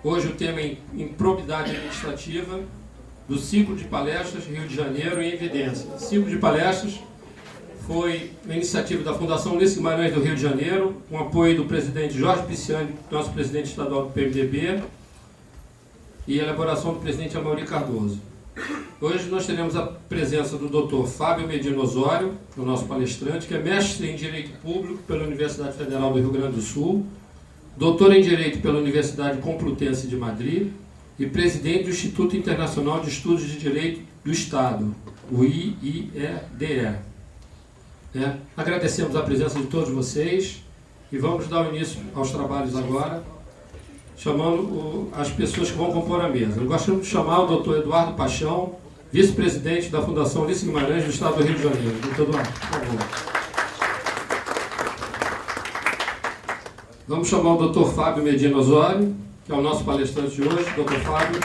Hoje o tema é Improbidade Administrativa, do ciclo de palestras Rio de Janeiro em Evidência. O ciclo de palestras foi uma iniciativa da Fundação Ulisses Guimarães do Rio de Janeiro, com apoio do presidente Jorge Pisciani, nosso presidente estadual do PMDB, e elaboração do presidente Amaury Cardoso. Hoje nós teremos a presença do Dr. Fábio Medina Osório, o nosso palestrante, que é mestre em Direito Público pela Universidade Federal do Rio Grande do Sul, doutor em Direito pela Universidade Complutense de Madrid e presidente do Instituto Internacional de Estudos de Direito do Estado, o IIEDE. Agradecemos a presença de todos vocês e vamos dar início aos trabalhos agora, chamando as pessoas que vão compor a mesa. Eu gostaria de chamar o Dr. Eduardo Paixão, vice-presidente da Fundação Ulisses Guimarães do Estado do Rio de Janeiro. Dr. Eduardo, por favor. Vamos chamar o Dr. Fábio Medina Osório, que é o nosso palestrante de hoje. Dr. Fábio.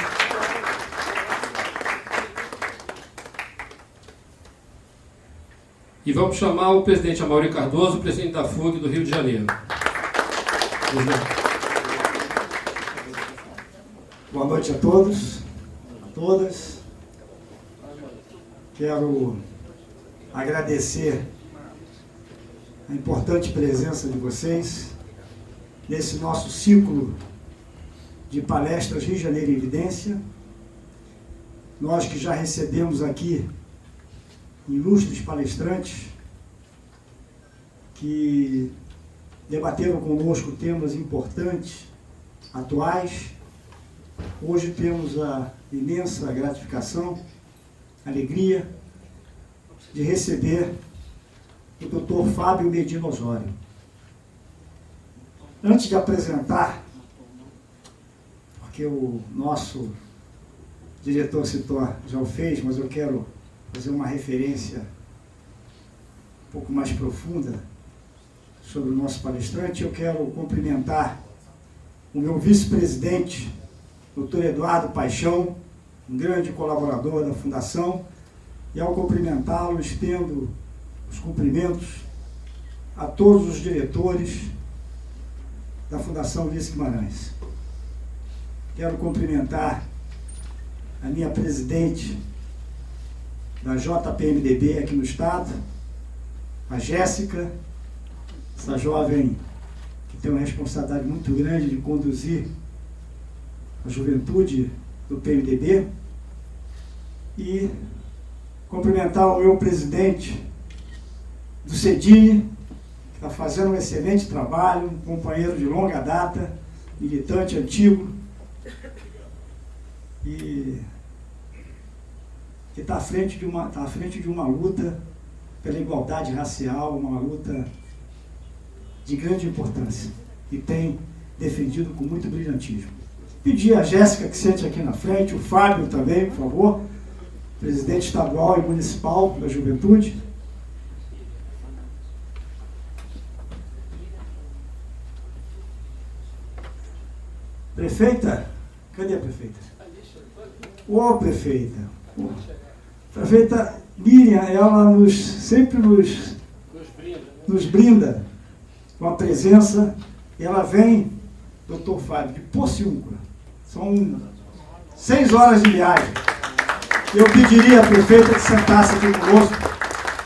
E vamos chamar o presidente Amaury Cardoso, presidente da FUG do Rio de Janeiro. Boa noite a todos, a todas. Quero agradecer a importante presença de vocês nesse nosso ciclo de palestras Rio de Janeiro em Evidência. Nós que já recebemos aqui ilustres palestrantes que debateram conosco temas importantes, atuais. Hoje temos a imensa gratificação, alegria de receber o Dr. Fábio Medina Osório. Antes de apresentar, porque o nosso diretor citou, já o fez, mas eu quero fazer uma referência um pouco mais profunda sobre o nosso palestrante. Eu quero cumprimentar o meu vice-presidente, Dr. Eduardo Paixão, um grande colaborador da Fundação, e ao cumprimentá-lo, estendo os cumprimentos a todos os diretores da Fundação Ulisses Guimarães. Quero cumprimentar a minha presidente da JPMDB aqui no Estado, a Jéssica, essa jovem que tem uma responsabilidade muito grande de conduzir a juventude do PMDB, e cumprimentar o meu presidente do CEDINE, que está fazendo um excelente trabalho, um companheiro de longa data, militante antigo, e que está à frente de uma luta pela igualdade racial, uma luta de grande importância, e tem defendido com muito brilhantismo. Pedir a Jéssica que sente aqui na frente, o Fábio também, por favor, presidente estadual e municipal da Juventude. Prefeita? Cadê a prefeita? Ô, prefeita! Prefeita Miriam, ela sempre nos brinda com a presença. Ela vem, doutor Fábio, de Porciúncula. São 6 horas de viagem. Eu pediria à prefeita que sentasse aqui conosco,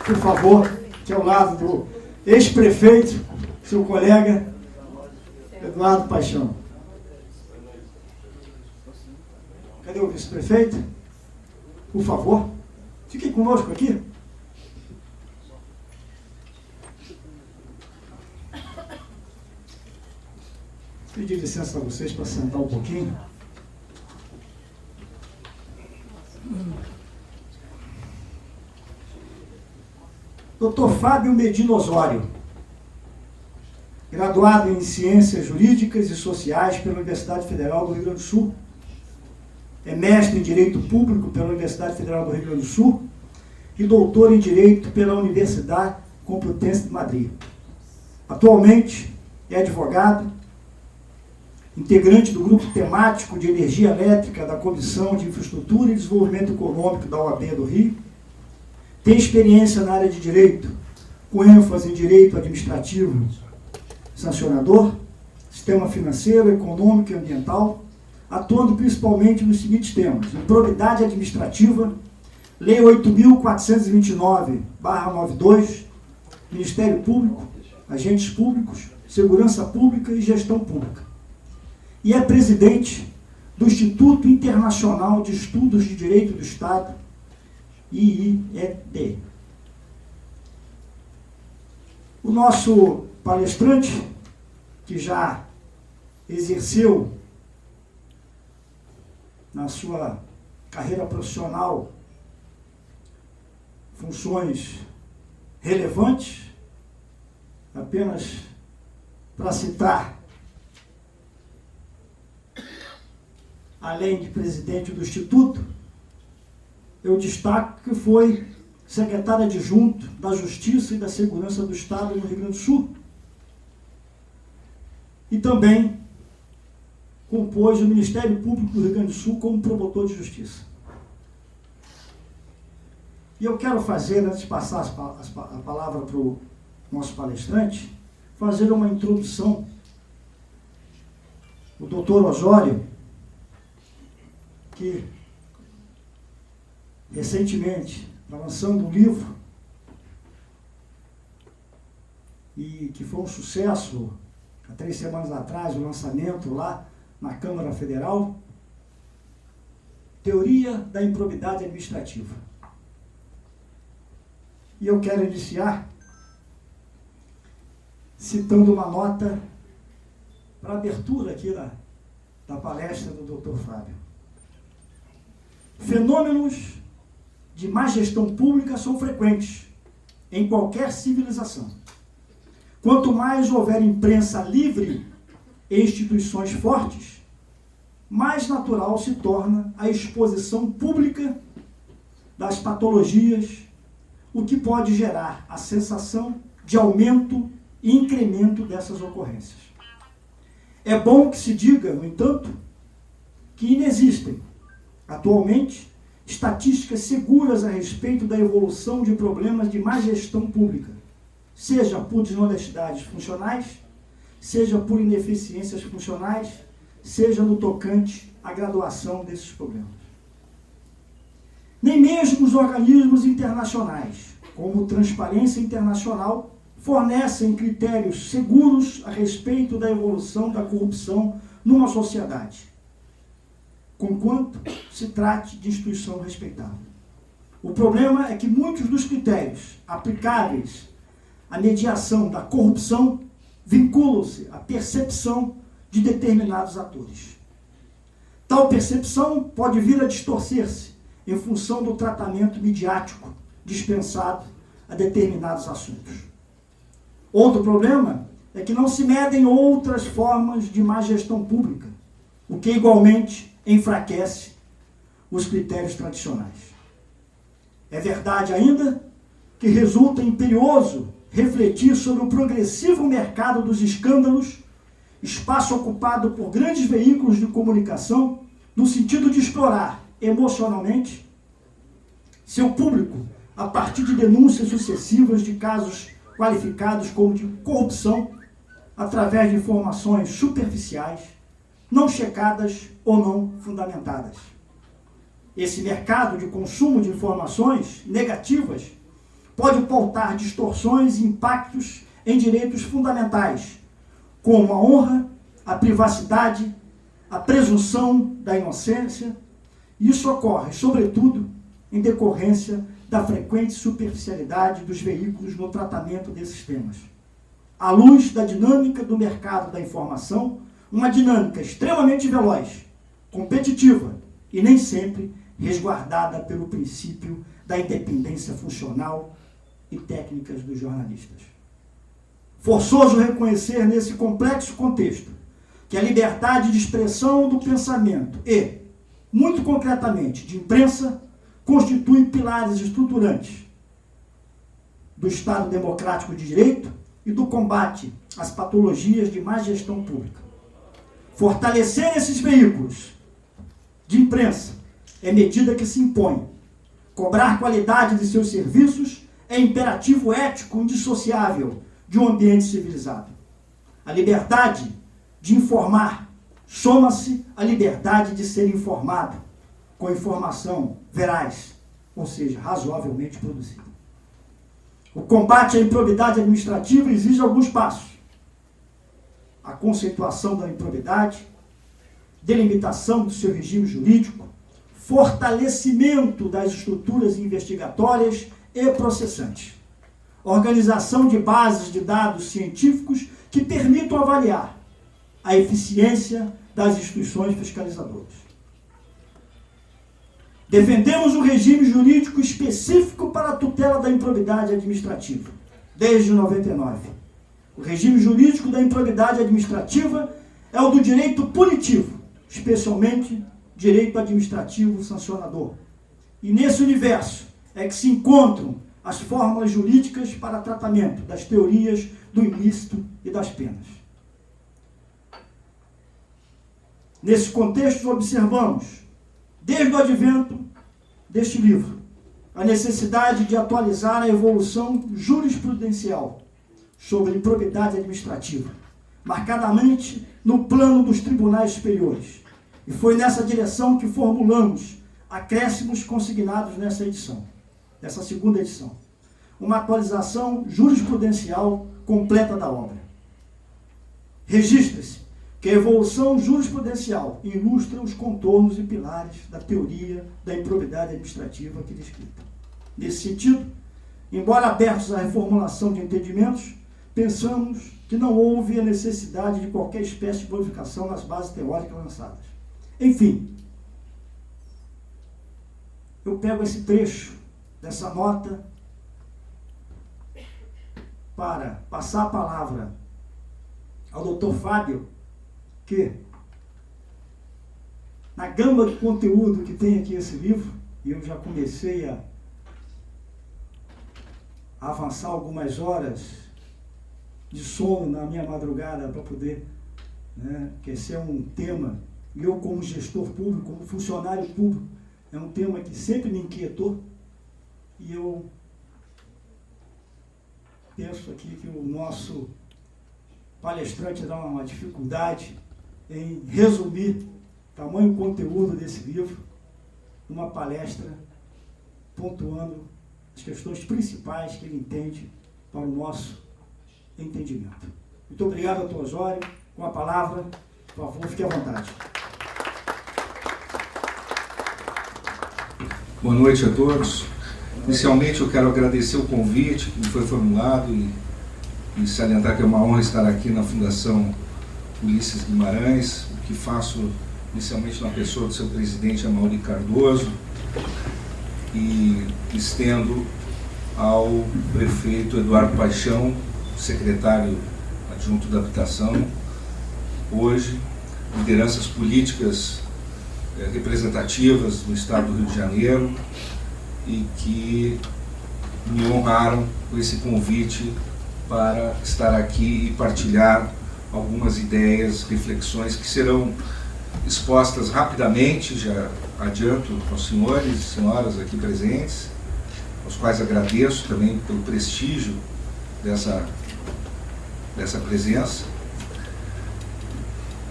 por favor, que é ao lado do ex-prefeito, seu colega, Eduardo Paixão. Cadê o vice-prefeito? Por favor, fiquem conosco aqui. Pedir licença a vocês para sentar um pouquinho. Dr. Fábio Medina Osório, graduado em Ciências Jurídicas e Sociais pela Universidade Federal do Rio Grande do Sul, é mestre em Direito Público pela Universidade Federal do Rio Grande do Sul e doutor em Direito pela Universidade Complutense de Madrid. Atualmente é advogado, integrante do grupo temático de energia elétrica da Comissão de Infraestrutura e Desenvolvimento Econômico da OAB do Rio. Tem experiência na área de direito, com ênfase em direito administrativo sancionador, sistema financeiro, econômico e ambiental, atuando principalmente nos seguintes temas: improbidade administrativa, Lei 8.429/92, Ministério Público, agentes públicos, segurança pública e gestão pública. E é presidente do Instituto Internacional de Estudos de Direito do Estado, IIED. O nosso palestrante, que já exerceu na sua carreira profissional funções relevantes, apenas para citar, além de presidente do Instituto, eu destaco que foi secretário adjunto da Justiça e da Segurança do Estado no Rio Grande do Sul. E também compôs o Ministério Público do Rio Grande do Sul como promotor de justiça. E eu quero fazer, antes de passar a palavra para o nosso palestrante, fazer uma introdução. O doutor Osório, que recentemente está lançando um livro e que foi um sucesso há 3 semanas atrás, o lançamento lá na Câmara Federal, Teoria da Improbidade Administrativa. E eu quero iniciar citando uma nota para abertura aqui da palestra do Dr. Fábio. Fenômenos de má gestão pública são frequentes em qualquer civilização. Quanto mais houver imprensa livre e instituições fortes, mais natural se torna a exposição pública das patologias, o que pode gerar a sensação de aumento e incremento dessas ocorrências. É bom que se diga, no entanto, que inexistem, atualmente, estatísticas seguras a respeito da evolução de problemas de má gestão pública, seja por desonestidades funcionais, seja por ineficiências funcionais, seja no tocante à graduação desses problemas. Nem mesmo os organismos internacionais, como Transparência Internacional, fornecem critérios seguros a respeito da evolução da corrupção numa sociedade, conquanto se trate de instituição respeitável. O problema é que muitos dos critérios aplicáveis à mediação da corrupção vinculam-se à percepção de determinados atores. Tal percepção pode vir a distorcer-se em função do tratamento midiático dispensado a determinados assuntos. Outro problema é que não se medem outras formas de má gestão pública, o que igualmente enfraquece os critérios tradicionais. É verdade ainda que resulta imperioso refletir sobre o progressivo mercado dos escândalos, espaço ocupado por grandes veículos de comunicação, no sentido de explorar emocionalmente seu público a partir de denúncias sucessivas de casos qualificados como de corrupção, através de informações superficiais, não checadas ou não fundamentadas. Esse mercado de consumo de informações negativas pode pautar distorções e impactos em direitos fundamentais, como a honra, a privacidade, a presunção da inocência. Isso ocorre, sobretudo, em decorrência da frequente superficialidade dos veículos no tratamento desses temas. À luz da dinâmica do mercado da informação, uma dinâmica extremamente veloz, competitiva e nem sempre resguardada pelo princípio da independência funcional e técnicas dos jornalistas. Forçoso reconhecer nesse complexo contexto que a liberdade de expressão do pensamento e, muito concretamente, de imprensa, constitui pilares estruturantes do Estado democrático de direito e do combate às patologias de má gestão pública. Fortalecer esses veículos de imprensa é medida que se impõe. Cobrar qualidade de seus serviços é imperativo ético indissociável de um ambiente civilizado. A liberdade de informar soma-se a liberdade de ser informado, com informação veraz, ou seja, razoavelmente produzida. O combate à improbidade administrativa exige alguns passos: a conceituação da improbidade, delimitação do seu regime jurídico, fortalecimento das estruturas investigatórias e processantes, organização de bases de dados científicos que permitam avaliar a eficiência das instituições fiscalizadoras. Defendemos um regime jurídico específico para a tutela da improbidade administrativa, desde 99. O regime jurídico da improbidade administrativa é o do direito punitivo, especialmente direito administrativo sancionador. E nesse universo é que se encontram as fórmulas jurídicas para tratamento das teorias do ilícito e das penas. Nesse contexto, observamos, desde o advento deste livro, a necessidade de atualizar a evolução jurisprudencial sobre improbidade administrativa, marcadamente no plano dos tribunais superiores. E foi nessa direção que formulamos acréscimos consignados nessa edição, nessa segunda edição. Uma atualização jurisprudencial completa da obra. Registra-se que a evolução jurisprudencial ilustra os contornos e pilares da teoria da improbidade administrativa aqui descrita. Nesse sentido, embora abertos à reformulação de entendimentos, pensamos que não houve a necessidade de qualquer espécie de modificação nas bases teóricas lançadas. Enfim, eu pego esse trecho dessa nota para passar a palavra ao Dr. Fábio, que, na gama de conteúdo que tem aqui esse livro, e eu já comecei a avançar algumas horas de sono na minha madrugada para poder, que esse é um tema, eu como gestor público, como funcionário público, é um tema que sempre me inquietou, e eu penso aqui que o nosso palestrante dá uma dificuldade em resumir o tamanho conteúdo desse livro numa palestra pontuando as questões principais que ele entende para o nosso entendimento. Muito obrigado, doutor Osório. Com a palavra, por favor, fique à vontade. Boa noite a todos. Inicialmente eu quero agradecer o convite que me foi formulado e salientar que é uma honra estar aqui na Fundação Ulisses Guimarães, o que faço inicialmente na pessoa do seu presidente, Amaury Cardoso, e estendo ao prefeito Eduardo Paixão, secretário adjunto da Habitação, hoje, lideranças políticas representativas do Estado do Rio de Janeiro, e que me honraram com esse convite para estar aqui e partilhar algumas ideias, reflexões que serão expostas rapidamente, já adianto aos senhores e senhoras aqui presentes, aos quais agradeço também pelo prestígio dessa presença,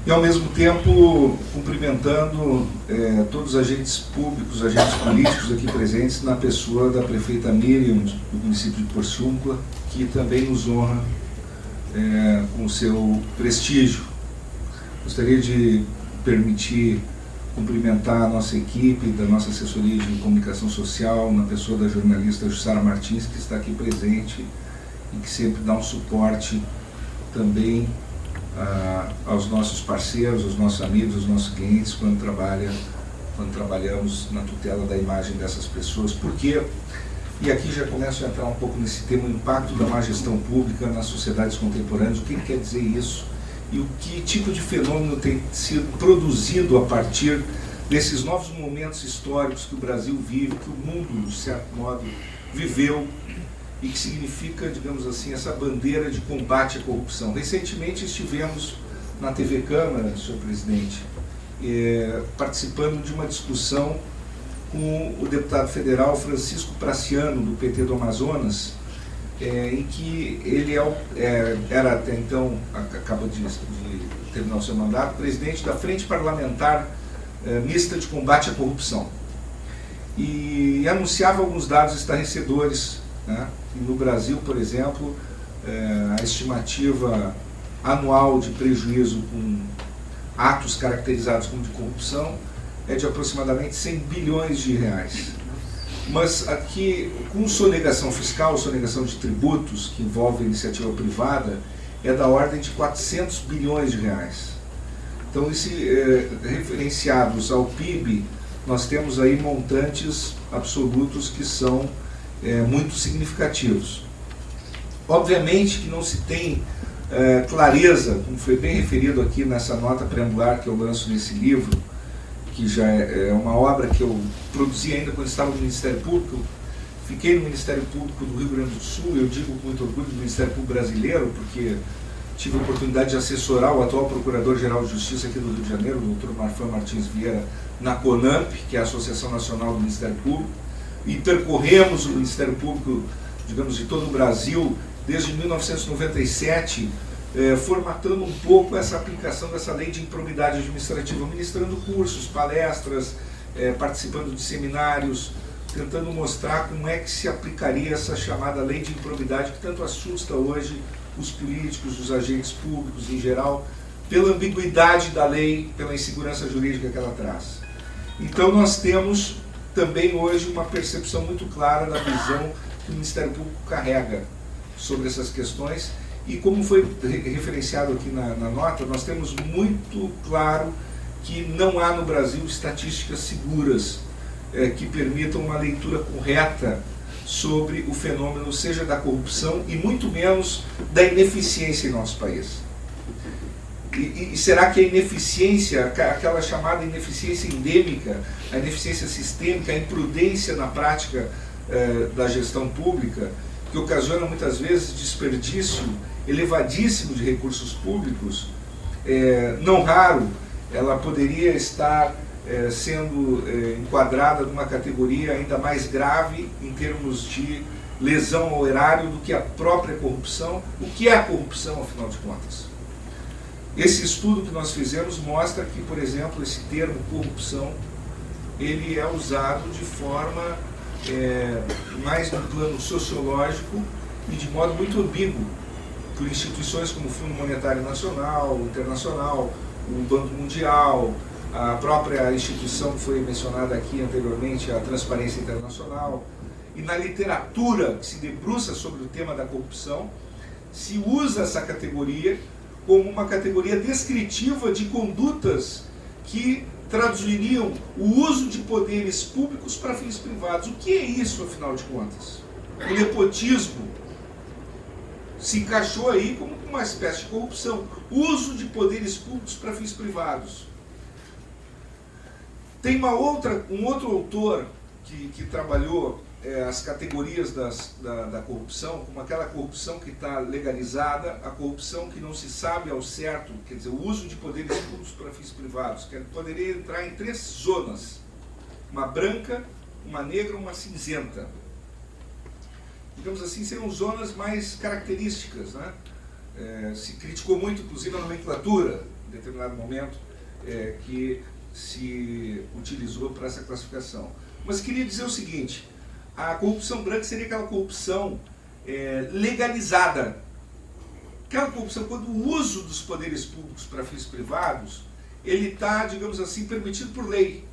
e ao mesmo tempo cumprimentando todos os agentes públicos, agentes políticos aqui presentes, na pessoa da prefeita Miriam, do município de Porciúncula, que também nos honra com o seu prestígio. Gostaria de permitir cumprimentar a nossa equipe da nossa assessoria de comunicação social, na pessoa da jornalista Jussara Martins, que está aqui presente e que sempre dá um suporte também aos nossos parceiros, aos nossos amigos, aos nossos clientes, quando trabalhamos na tutela da imagem dessas pessoas. Porque, e aqui já começo a entrar um pouco nesse tema, o impacto da má gestão pública nas sociedades contemporâneas, o que quer dizer isso e o que tipo de fenômeno tem sido produzido a partir desses novos momentos históricos que o Brasil vive, que o mundo, de certo modo, viveu, e que significa, digamos assim, essa bandeira de combate à corrupção. Recentemente estivemos na TV Câmara, senhor presidente, participando de uma discussão com o deputado federal Francisco Praciano, do PT do Amazonas, em que ele era até então, acaba de terminar o seu mandato, presidente da Frente Parlamentar Mista de Combate à Corrupção. E anunciava alguns dados estarrecedores, né? No Brasil, por exemplo, a estimativa anual de prejuízo com atos caracterizados como de corrupção é de aproximadamente 100 bilhões de reais. Mas aqui, com sonegação fiscal, sonegação de tributos, que envolve iniciativa privada, é da ordem de 400 bilhões de reais. Então, referenciados ao PIB, nós temos aí montantes absolutos que são muito significativos. Obviamente que não se tem clareza, como foi bem referido aqui nessa nota preambular que eu lanço nesse livro, que já é uma obra que eu produzi ainda quando estava no Ministério Público. Fiquei no Ministério Público do Rio Grande do Sul, eu digo com muito orgulho do Ministério Público brasileiro, porque tive a oportunidade de assessorar o atual Procurador-Geral de Justiça aqui do Rio de Janeiro, o Dr. Marfan Martins Vieira, na CONAMP, que é a Associação Nacional do Ministério Público, e percorremos o Ministério Público, digamos, de todo o Brasil, desde 1997, formatando um pouco essa aplicação dessa lei de improbidade administrativa, ministrando cursos, palestras, participando de seminários, tentando mostrar como é que se aplicaria essa chamada lei de improbidade que tanto assusta hoje os políticos, os agentes públicos em geral, pela ambiguidade da lei, pela insegurança jurídica que ela traz. Então nós temos também hoje uma percepção muito clara da visão que o Ministério Público carrega sobre essas questões. E como foi referenciado aqui na nota, nós temos muito claro que não há no Brasil estatísticas seguras que permitam uma leitura correta sobre o fenômeno, seja da corrupção e muito menos da ineficiência em nosso país. E será que a ineficiência, aquela chamada ineficiência endêmica, a ineficiência sistêmica, a imprudência na prática da gestão pública, que ocasiona muitas vezes desperdício elevadíssimo de recursos públicos, não raro, ela poderia estar sendo enquadrada numa categoria ainda mais grave em termos de lesão ao erário do que a própria corrupção. O que é a corrupção, afinal de contas? Esse estudo que nós fizemos mostra que, por exemplo, esse termo corrupção, ele é usado de forma mais no plano sociológico e de modo muito ambíguo por instituições como o Fundo Monetário Nacional, Internacional, o Banco Mundial, a própria instituição que foi mencionada aqui anteriormente, a Transparência Internacional. E na literatura que se debruça sobre o tema da corrupção, se usa essa categoria como uma categoria descritiva de condutas que traduziriam o uso de poderes públicos para fins privados. O que é isso, afinal de contas? O nepotismo se encaixou aí como uma espécie de corrupção. Uso de poderes públicos para fins privados. Tem um outro autor que trabalhou as categorias da corrupção, como aquela corrupção que está legalizada, a corrupção que não se sabe ao certo, quer dizer, o uso de poderes públicos para fins privados, que poderia entrar em 3 zonas, uma branca, uma negra e uma cinzenta. Digamos assim, seriam zonas mais características, né? Se criticou muito, inclusive, a nomenclatura, em determinado momento, que se utilizou para essa classificação. Mas queria dizer o seguinte: a corrupção branca seria aquela corrupção legalizada. Aquela corrupção, quando o uso dos poderes públicos para fins privados, ele está, digamos assim, permitido por lei.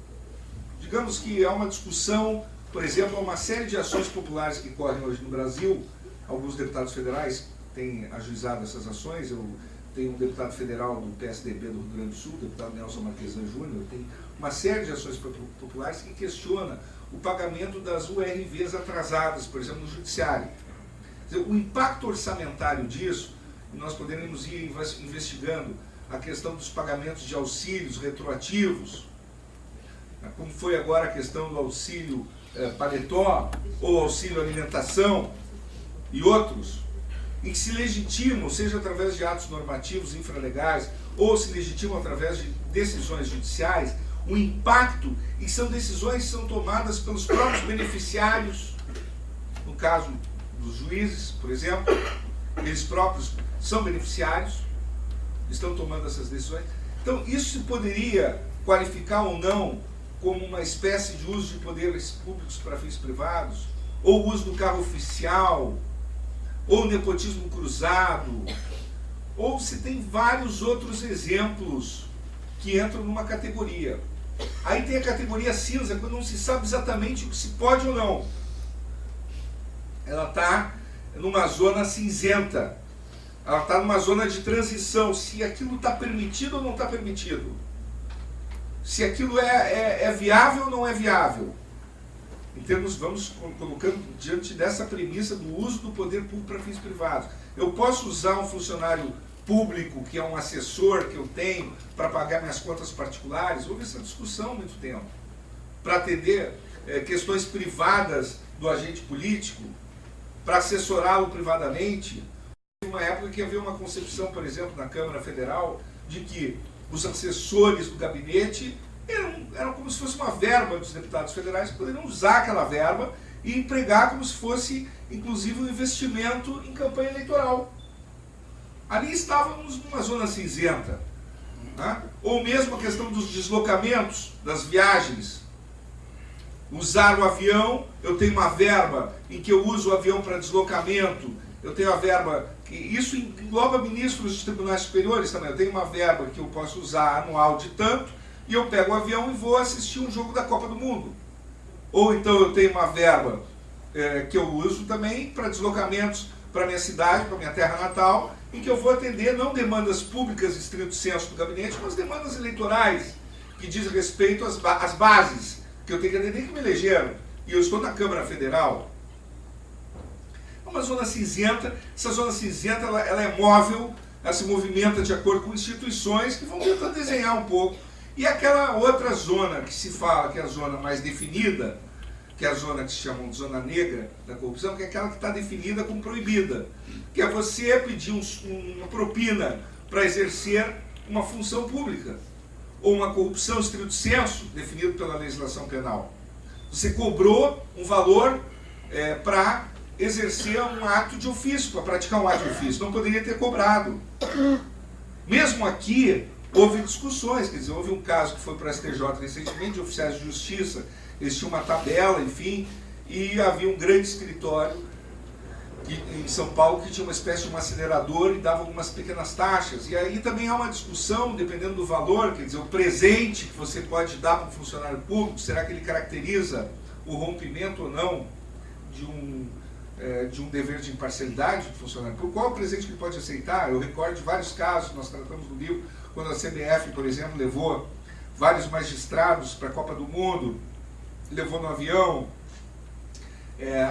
Digamos que há uma discussão, por exemplo, há uma série de ações populares que correm hoje no Brasil. Alguns deputados federais têm ajuizado essas ações. Eu tenho um deputado federal do PSDB do Rio Grande do Sul, o deputado Nelson Marquesan Júnior. Tem uma série de ações populares que questiona o pagamento das URVs atrasadas, por exemplo, no judiciário. Quer dizer, o impacto orçamentário disso, nós poderíamos ir investigando a questão dos pagamentos de auxílios retroativos, como foi agora a questão do auxílio paletó, ou auxílio alimentação, e outros, em que se legitimam, seja através de atos normativos infralegais, ou se legitimam através de decisões judiciais, o impacto, e são decisões que são tomadas pelos próprios beneficiários, no caso dos juízes, por exemplo, eles próprios são beneficiários, estão tomando essas decisões. Então, isso se poderia qualificar ou não como uma espécie de uso de poderes públicos para fins privados, ou uso do carro oficial, ou nepotismo cruzado, ou se tem vários outros exemplos que entram numa categoria. Aí tem a categoria cinza, quando não se sabe exatamente o que se pode ou não. Ela está numa zona cinzenta, ela está numa zona de transição, se aquilo está permitido ou não está permitido. Se aquilo é viável ou não é viável. Em termos, vamos colocando diante dessa premissa do uso do poder público para fins privados. Eu posso usar um funcionário público, que é um assessor que eu tenho, para pagar minhas contas particulares? Houve essa discussão há muito tempo. Para atender questões privadas do agente político, para assessorá-lo privadamente. Teve uma época que havia uma concepção, por exemplo, na Câmara Federal, de que os assessores do gabinete eram como se fosse uma verba dos deputados federais que poderiam usar aquela verba e empregar como se fosse, inclusive, um investimento em campanha eleitoral. Ali estávamos numa zona cinzenta. Né? Ou mesmo a questão dos deslocamentos, das viagens. Usar o avião, eu tenho uma verba em que eu uso o avião para deslocamento, eu tenho a verba, isso engloba ministros de tribunais superiores também, eu tenho uma verba que eu posso usar anual de tanto, e eu pego o avião e vou assistir um jogo da Copa do Mundo. Ou então eu tenho uma verba que eu uso também para deslocamentos para minha cidade, para minha terra natal, em que eu vou atender não demandas públicas estrito senso do gabinete, mas demandas eleitorais, que dizem respeito às bases que eu tenho que atender, que me elegeram. E eu estou na Câmara Federal. É uma zona cinzenta. Essa zona cinzenta ela é móvel, ela se movimenta de acordo com instituições que vão tentar desenhar um pouco. E aquela outra zona que se fala que é a zona mais definida, que é a zona que se chama de zona negra da corrupção, que é aquela que está definida como proibida, que é você pedir uma propina para exercer uma função pública, ou uma corrupção estrito senso, definido pela legislação penal. Você cobrou um valor para exercer um ato de ofício, para praticar um ato de ofício, não poderia ter cobrado. Mesmo aqui, houve discussões, quer dizer, houve um caso que foi para o STJ recentemente, de oficiais de justiça, eles tinham uma tabela, enfim, e havia um grande escritório em São Paulo que tinha uma espécie de um acelerador e dava algumas pequenas taxas. E aí também há uma discussão, dependendo do valor, quer dizer, o presente que você pode dar para um funcionário público, será que ele caracteriza o rompimento ou não de um dever de imparcialidade do funcionário público? Qual é o presente que ele pode aceitar? Eu recordo de vários casos, nós tratamos no livro, quando a CBF, por exemplo, levou vários magistrados para a Copa do Mundo, levou no avião,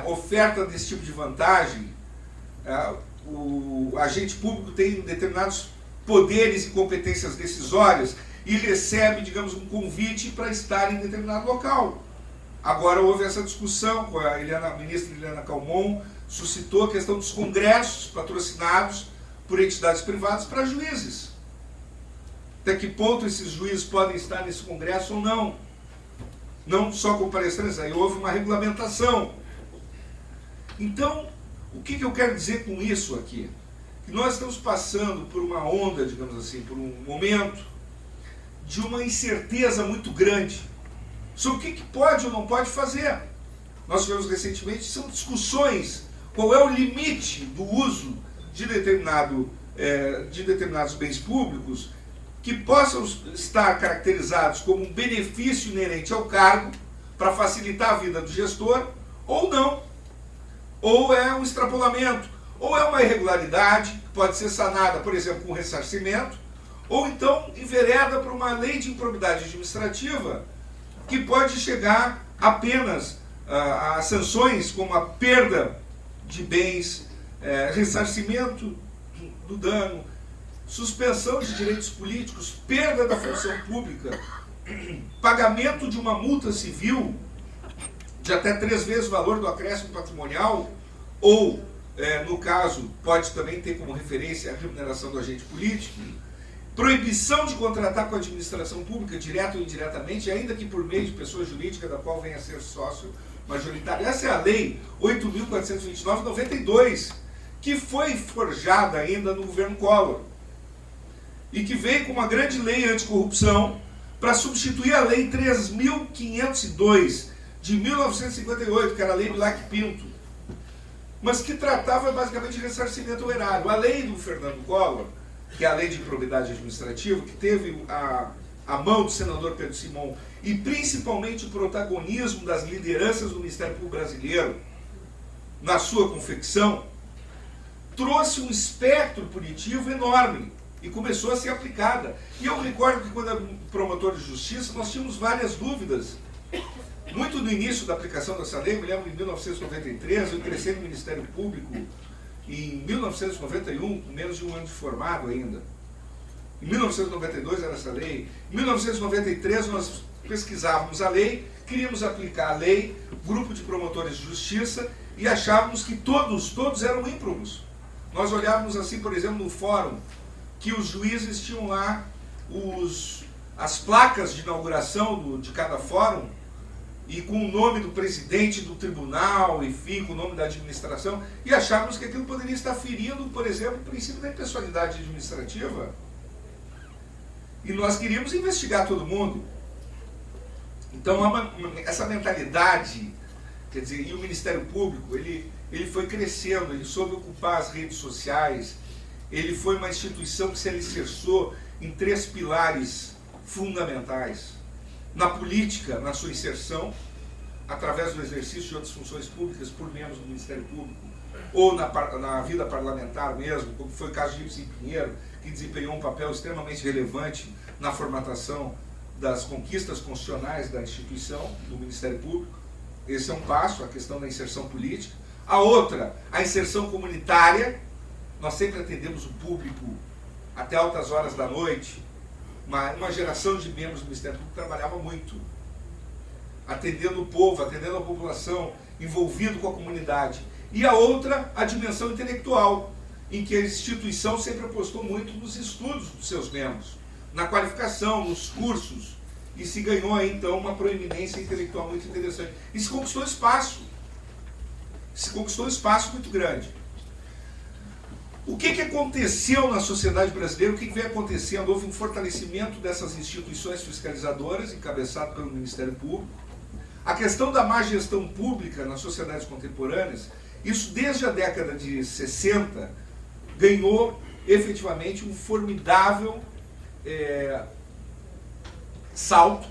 oferta desse tipo de vantagem, o agente público tem determinados poderes e competências decisórias e recebe, digamos, um convite para estar em determinado local. Agora houve essa discussão com a ministra Eliana Calmon, suscitou a questão dos congressos patrocinados por entidades privadas para juízes. Até que ponto esses juízes podem estar nesse congresso ou não? Não só com palestrantes, aí houve uma regulamentação. Então, o que eu quero dizer com isso aqui? Que nós estamos passando por uma onda, digamos assim, por um momento de uma incerteza muito grande sobre o que pode ou não pode fazer. Nós tivemos recentemente, são discussões, qual é o limite do uso de determinados bens públicos que possam estar caracterizados como um benefício inerente ao cargo para facilitar a vida do gestor, ou não. Ou é um extrapolamento, ou é uma irregularidade que pode ser sanada, por exemplo, com ressarcimento, ou então envereda para uma lei de improbidade administrativa que pode chegar apenas a sanções como a perda de bens, ressarcimento do dano, suspensão de direitos políticos, perda da função pública, pagamento de uma multa civil de até 3 vezes o valor do acréscimo patrimonial, ou, no caso, pode também ter como referência a remuneração do agente político, proibição de contratar com a administração pública, direto ou indiretamente, ainda que por meio de pessoa jurídica da qual venha a ser sócio majoritário. Essa é a Lei 8.429/92, que foi forjada ainda no governo Collor. e que veio com uma grande lei anticorrupção para substituir a Lei 3.502 de 1958, que era a Lei Bilac-Pinto, mas que tratava basicamente de ressarcimento ao erário. A lei do Fernando Collor, que é a Lei de Improbidade Administrativa, que teve a mão do senador Pedro Simon e principalmente o protagonismo das lideranças do Ministério Público Brasileiro na sua confecção, trouxe um espectro punitivo enorme e começou a ser aplicada. E eu recordo que quando era promotor de justiça, nós tínhamos várias dúvidas. Muito no início da aplicação dessa lei, eu me lembro em 1993, eu ingressei no Ministério Público em 1991, com menos de um ano de formado ainda. Em 1992 era essa lei. Em 1993 nós pesquisávamos a lei, queríamos aplicar a lei, grupo de promotores de justiça, e achávamos que todos eram ímprobos. Nós olhávamos assim, por exemplo, no fórum, que os juízes tinham lá as placas de inauguração de cada fórum, e com o nome do presidente do tribunal, enfim, com o nome da administração, e achávamos que aquilo poderia estar ferindo, por exemplo, o princípio da impessoalidade administrativa. E nós queríamos investigar todo mundo. Então, essa mentalidade, quer dizer, e o Ministério Público, ele foi crescendo, ele soube ocupar as redes sociais, ele foi uma instituição que se alicerçou em 3 pilares fundamentais. Na política, na sua inserção, através do exercício de outras funções públicas por membros do Ministério Público, ou na vida parlamentar mesmo, como foi o caso de Ibsen Pinheiro, que desempenhou um papel extremamente relevante na formatação das conquistas constitucionais da instituição, do Ministério Público. Esse é um passo, a questão da inserção política. A outra, a inserção comunitária. Nós sempre atendemos o público até altas horas da noite. Uma geração de membros do Ministério Público trabalhava muito, atendendo o povo, atendendo a população, envolvido com a comunidade. E a outra, a dimensão intelectual, em que a instituição sempre apostou muito nos estudos dos seus membros, na qualificação, nos cursos, e se ganhou aí, então, uma proeminência intelectual muito interessante. E se conquistou espaço muito grande. O que aconteceu na sociedade brasileira? O que vem acontecendo? Houve um fortalecimento dessas instituições fiscalizadoras, encabeçado pelo Ministério Público. A questão da má gestão pública nas sociedades contemporâneas, isso desde a década de 60, ganhou efetivamente um formidável salto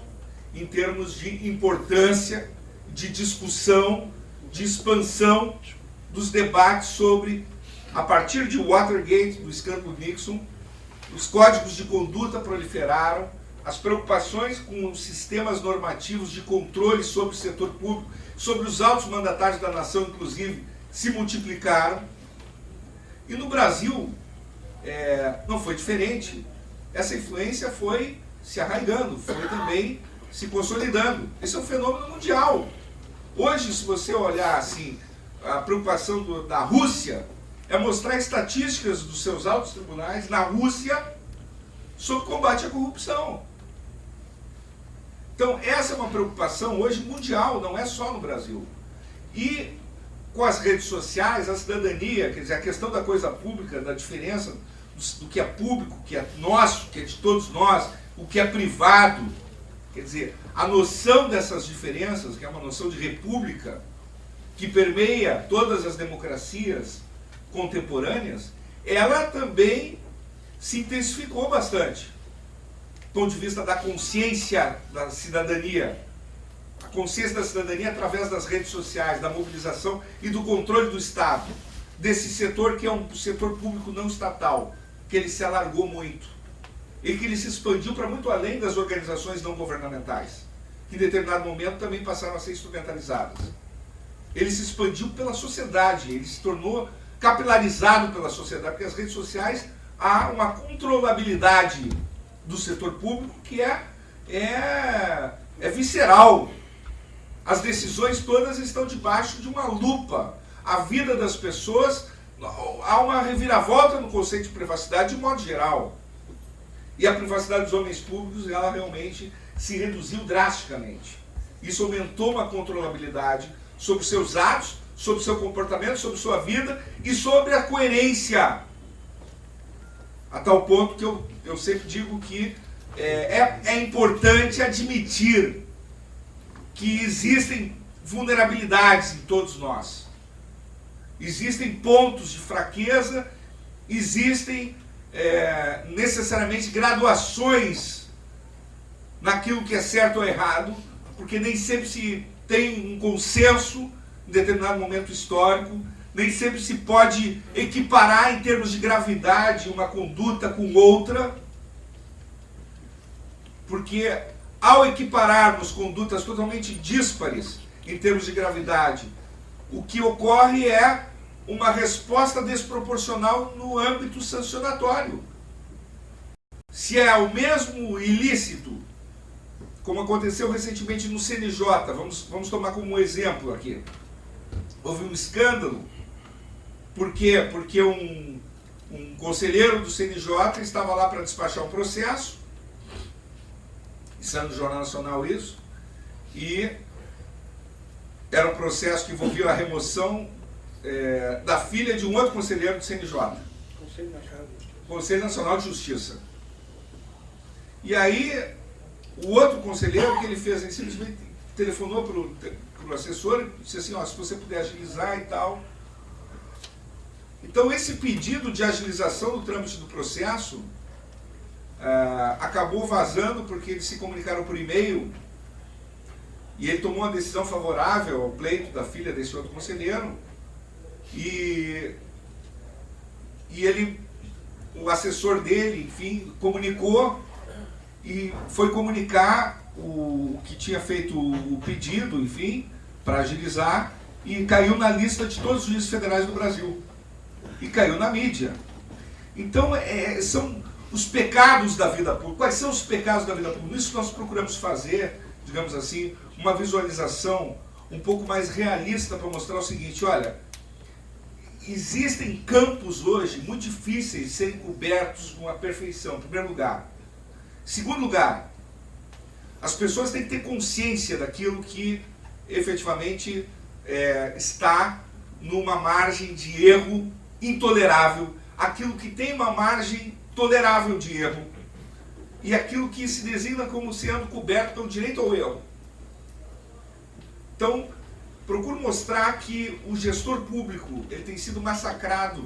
em termos de importância, de discussão, de expansão dos debates sobre, a partir de Watergate, do escândalo Nixon, os códigos de conduta proliferaram, as preocupações com os sistemas normativos de controle sobre o setor público, sobre os altos mandatários da nação, inclusive, se multiplicaram. E no Brasil, não foi diferente. Essa influência foi se arraigando, foi também se consolidando. Esse é um fenômeno mundial. Hoje, se você olhar assim, a preocupação da Rússia é mostrar estatísticas dos seus altos tribunais na Rússia sobre combate à corrupção. Então, essa é uma preocupação hoje mundial, não é só no Brasil. E com as redes sociais, a cidadania, quer dizer, a questão da coisa pública, da diferença do que é público, que é nosso, que é de todos nós, o que é privado, quer dizer, a noção dessas diferenças, que é uma noção de república, que permeia todas as democracias contemporâneas, ela também se intensificou bastante, do ponto de vista da consciência da cidadania. A consciência da cidadania através das redes sociais, da mobilização e do controle do Estado, desse setor que é um setor público não estatal, que ele se alargou muito, e que ele se expandiu para muito além das organizações não governamentais, que em determinado momento também passaram a ser instrumentalizadas. Ele se expandiu pela sociedade, ele se tornou capilarizado pela sociedade, porque as redes sociais há uma controlabilidade do setor público que é visceral. As decisões todas estão debaixo de uma lupa. A vida das pessoas, há uma reviravolta no conceito de privacidade de modo geral. E a privacidade dos homens públicos, ela realmente se reduziu drasticamente. Isso aumentou uma controlabilidade sobre seus atos, sobre seu comportamento, sobre sua vida e sobre a coerência A tal ponto que eu sempre digo que é importante admitir que existem vulnerabilidades em todos nós. Existem pontos de fraqueza, existem necessariamente graduações naquilo que é certo ou errado, porque nem sempre se tem um consenso em determinado momento histórico, nem sempre se pode equiparar em termos de gravidade uma conduta com outra, porque ao equipararmos condutas totalmente díspares em termos de gravidade, o que ocorre é uma resposta desproporcional no âmbito sancionatório. Se é o mesmo ilícito, como aconteceu recentemente no CNJ, vamos tomar como um exemplo aqui. Houve um escândalo. Por quê? Porque um conselheiro do CNJ estava lá para despachar um processo, saiu no Jornal Nacional isso, e era um processo que envolvia a remoção da filha de um outro conselheiro do CNJ. Conselho Nacional de Justiça. E aí, o outro conselheiro, o que ele fez, ele simplesmente telefonou para o assessor e disse assim, ó, se você puder agilizar e tal. Então, esse pedido de agilização do trâmite do processo acabou vazando porque eles se comunicaram por e-mail e ele tomou uma decisão favorável ao pleito da filha desse outro conselheiro e ele, o assessor dele, enfim, comunicou e foi comunicar o que tinha feito o pedido, enfim, para agilizar, e caiu na lista de todos os juízes federais do Brasil. E caiu na mídia. Então, são os pecados da vida pública. Quais são os pecados da vida pública? Isso nós procuramos fazer, digamos assim, uma visualização um pouco mais realista para mostrar o seguinte, olha, existem campos hoje muito difíceis de serem cobertos com a perfeição, em primeiro lugar. Segundo lugar, as pessoas têm que ter consciência daquilo que efetivamente está numa margem de erro intolerável, aquilo que tem uma margem tolerável de erro e aquilo que se designa como sendo coberto pelo direito ao erro. Então, procuro mostrar que o gestor público ele tem sido massacrado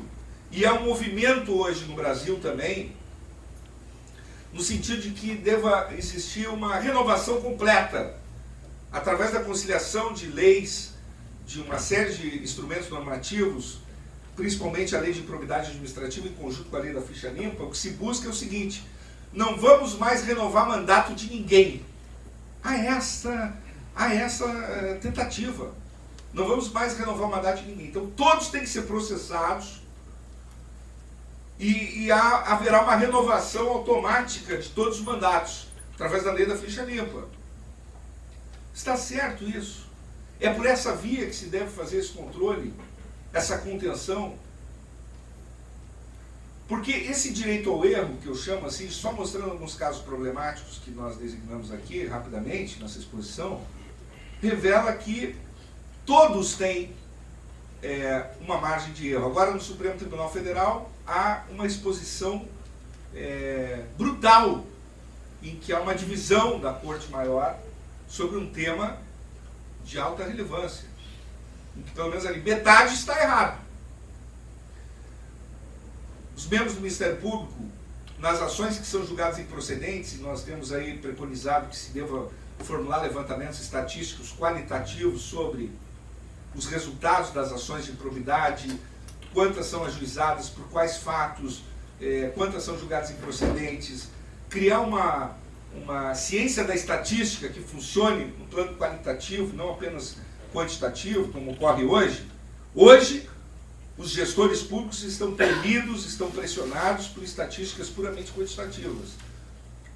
e é um movimento hoje no Brasil também, no sentido de que deva existir uma renovação completa através da conciliação de leis, de uma série de instrumentos normativos, principalmente a lei de improbidade administrativa em conjunto com a lei da ficha limpa. O que se busca é o seguinte: não vamos mais renovar mandato de ninguém. Há essa tentativa. Não vamos mais renovar o mandato de ninguém. Então todos têm que ser processados e haverá uma renovação automática de todos os mandatos, através da lei da ficha limpa. Está certo isso? É por essa via que se deve fazer esse controle, essa contenção. Porque esse direito ao erro, que eu chamo assim, só mostrando alguns casos problemáticos que nós designamos aqui, rapidamente, nessa exposição, revela que todos têm uma margem de erro. Agora, no Supremo Tribunal Federal, há uma exposição brutal, em que há uma divisão da Corte Maior sobre um tema de alta relevância, em que pelo menos ali metade está errado. Os membros do Ministério Público, nas ações que são julgadas improcedentes, e nós temos aí preconizado que se deva formular levantamentos estatísticos qualitativos sobre os resultados das ações de improbidade, quantas são ajuizadas, por quais fatos, quantas são julgadas improcedentes, criar uma ciência da estatística que funcione no plano qualitativo, não apenas quantitativo, como ocorre hoje. Hoje, os gestores públicos estão temidos, estão pressionados por estatísticas puramente quantitativas,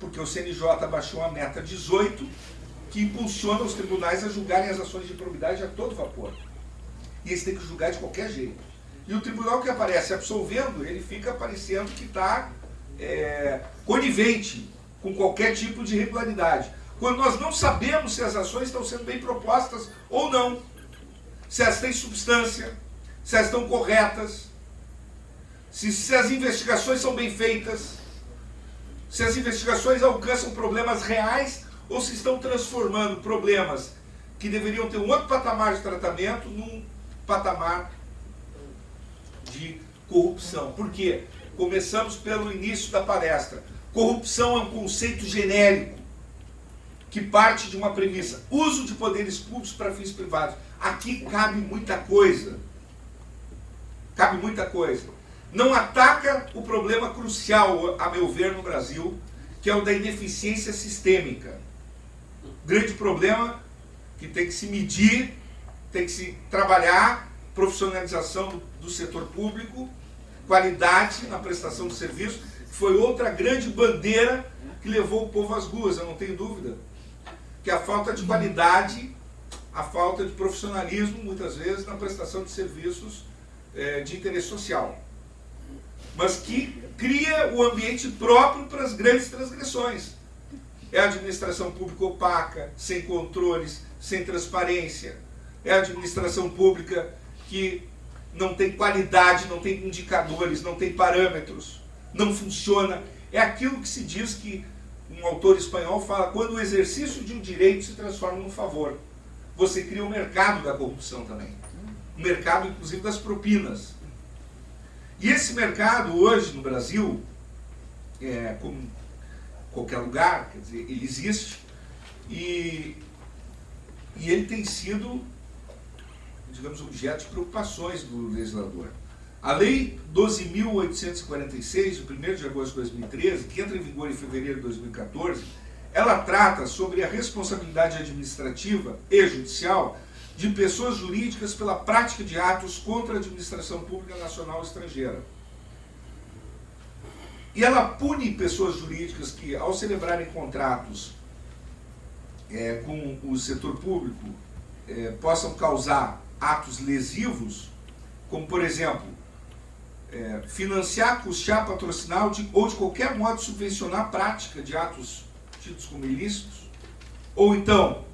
porque o CNJ baixou a meta 18, que impulsiona os tribunais a julgarem as ações de improbidade a todo vapor. E eles têm que julgar de qualquer jeito. E o tribunal que aparece absolvendo, ele fica parecendo que está conivente com qualquer tipo de irregularidade, quando nós não sabemos se as ações estão sendo bem propostas ou não, se elas têm substância, se elas estão corretas, se as investigações são bem feitas, se as investigações alcançam problemas reais ou se estão transformando problemas que deveriam ter um outro patamar de tratamento num patamar de corrupção. Por quê? Começamos pelo início da palestra. Corrupção é um conceito genérico que parte de uma premissa: uso de poderes públicos para fins privados. Aqui cabe muita coisa. Cabe muita coisa. Não ataca o problema crucial, a meu ver, no Brasil, que é o da ineficiência sistêmica. Grande problema que tem que se medir, tem que se trabalhar, profissionalização do setor público, qualidade na prestação de serviço, foi outra grande bandeira que levou o povo às ruas, eu não tenho dúvida. Que a falta de qualidade, a falta de profissionalismo, muitas vezes, na prestação de serviços de interesse social. Mas que cria o ambiente próprio para as grandes transgressões. É a administração pública opaca, sem controles, sem transparência. É a administração pública que não tem qualidade, não tem indicadores, não tem parâmetros, não funciona. É aquilo que se diz que um autor espanhol fala: quando o exercício de um direito se transforma num favor. Você cria um mercado da corrupção também. Um mercado, inclusive, das propinas. E esse mercado, hoje, no Brasil, como em qualquer lugar, quer dizer, ele existe, e ele tem sido, digamos, objeto de preocupações do legislador. A Lei 12.846, de 1º de agosto de 2013, que entra em vigor em fevereiro de 2014, ela trata sobre a responsabilidade administrativa e judicial de pessoas jurídicas pela prática de atos contra a administração pública nacional ou estrangeira. E ela pune pessoas jurídicas que, ao celebrarem contratos com o setor público, possam causar atos lesivos, como, por exemplo, financiar, custear, patrocinar ou de qualquer modo subvencionar a prática de atos tidos como ilícitos, ou então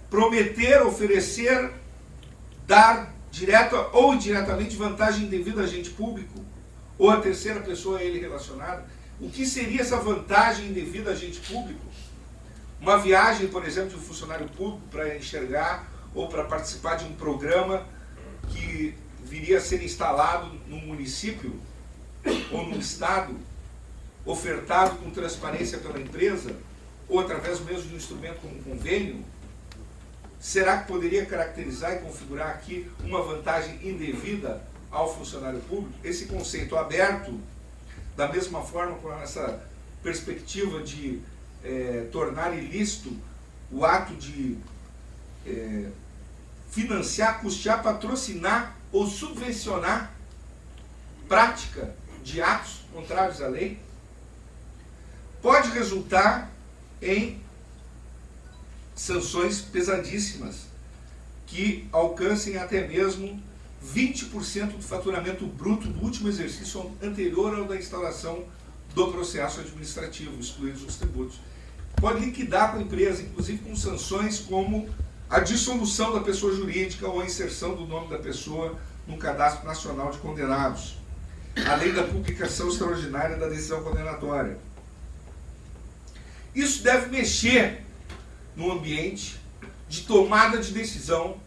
prometer, oferecer, dar direta ou indiretamente vantagem indevida a agente público ou a terceira pessoa a ele relacionada. O que seria essa vantagem indevida a agente público? Uma viagem, por exemplo, de um funcionário público para enxergar ou para participar de um programa que viria a ser instalado num município ou num estado, ofertado com transparência pela empresa, ou através mesmo de um instrumento como um convênio. Será que poderia caracterizar e configurar aqui uma vantagem indevida ao funcionário público? Esse conceito aberto, da mesma forma com essa perspectiva de tornar ilícito o ato de financiar, custear, patrocinar ou subvencionar prática de atos contrários à lei, pode resultar em sanções pesadíssimas, que alcancem até mesmo 20% do faturamento bruto do último exercício anterior ao da instalação do processo administrativo, excluídos os tributos. Pode liquidar com a empresa, inclusive com sanções como a dissolução da pessoa jurídica ou a inserção do nome da pessoa no Cadastro Nacional de Condenados, além da publicação extraordinária da decisão condenatória. Isso deve mexer no ambiente de tomada de decisão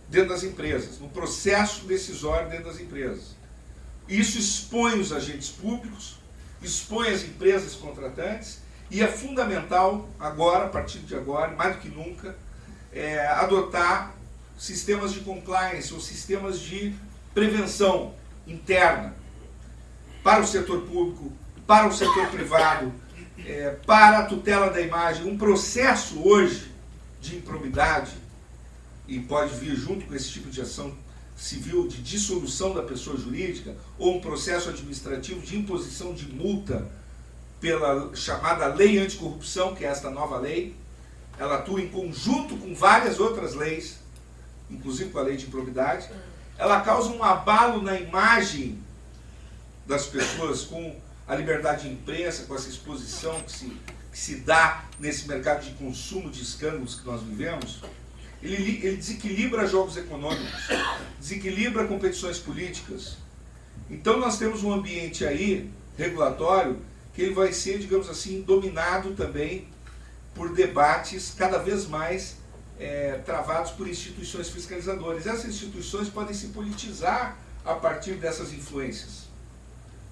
dentro das empresas, no processo decisório dentro das empresas. Isso expõe os agentes públicos, expõe as empresas contratantes, e é fundamental agora, a partir de agora, mais do que nunca, adotar sistemas de compliance ou sistemas de prevenção interna para o setor público, para o setor privado, para a tutela da imagem. Um processo hoje de improbidade, e pode vir junto com esse tipo de ação civil de dissolução da pessoa jurídica, ou um processo administrativo de imposição de multa pela chamada Lei Anticorrupção, que é esta nova lei. Ela atua em conjunto com várias outras leis, inclusive com a lei de improbidade. Ela causa um abalo na imagem das pessoas, com a liberdade de imprensa, com essa exposição que se dá nesse mercado de consumo de escândalos que nós vivemos. Ele desequilibra jogos econômicos, desequilibra competições políticas, Então nós temos um ambiente aí, regulatório, que ele vai ser, digamos assim, dominado também por debates cada vez mais travados por instituições fiscalizadoras. Essas instituições podem se politizar a partir dessas influências.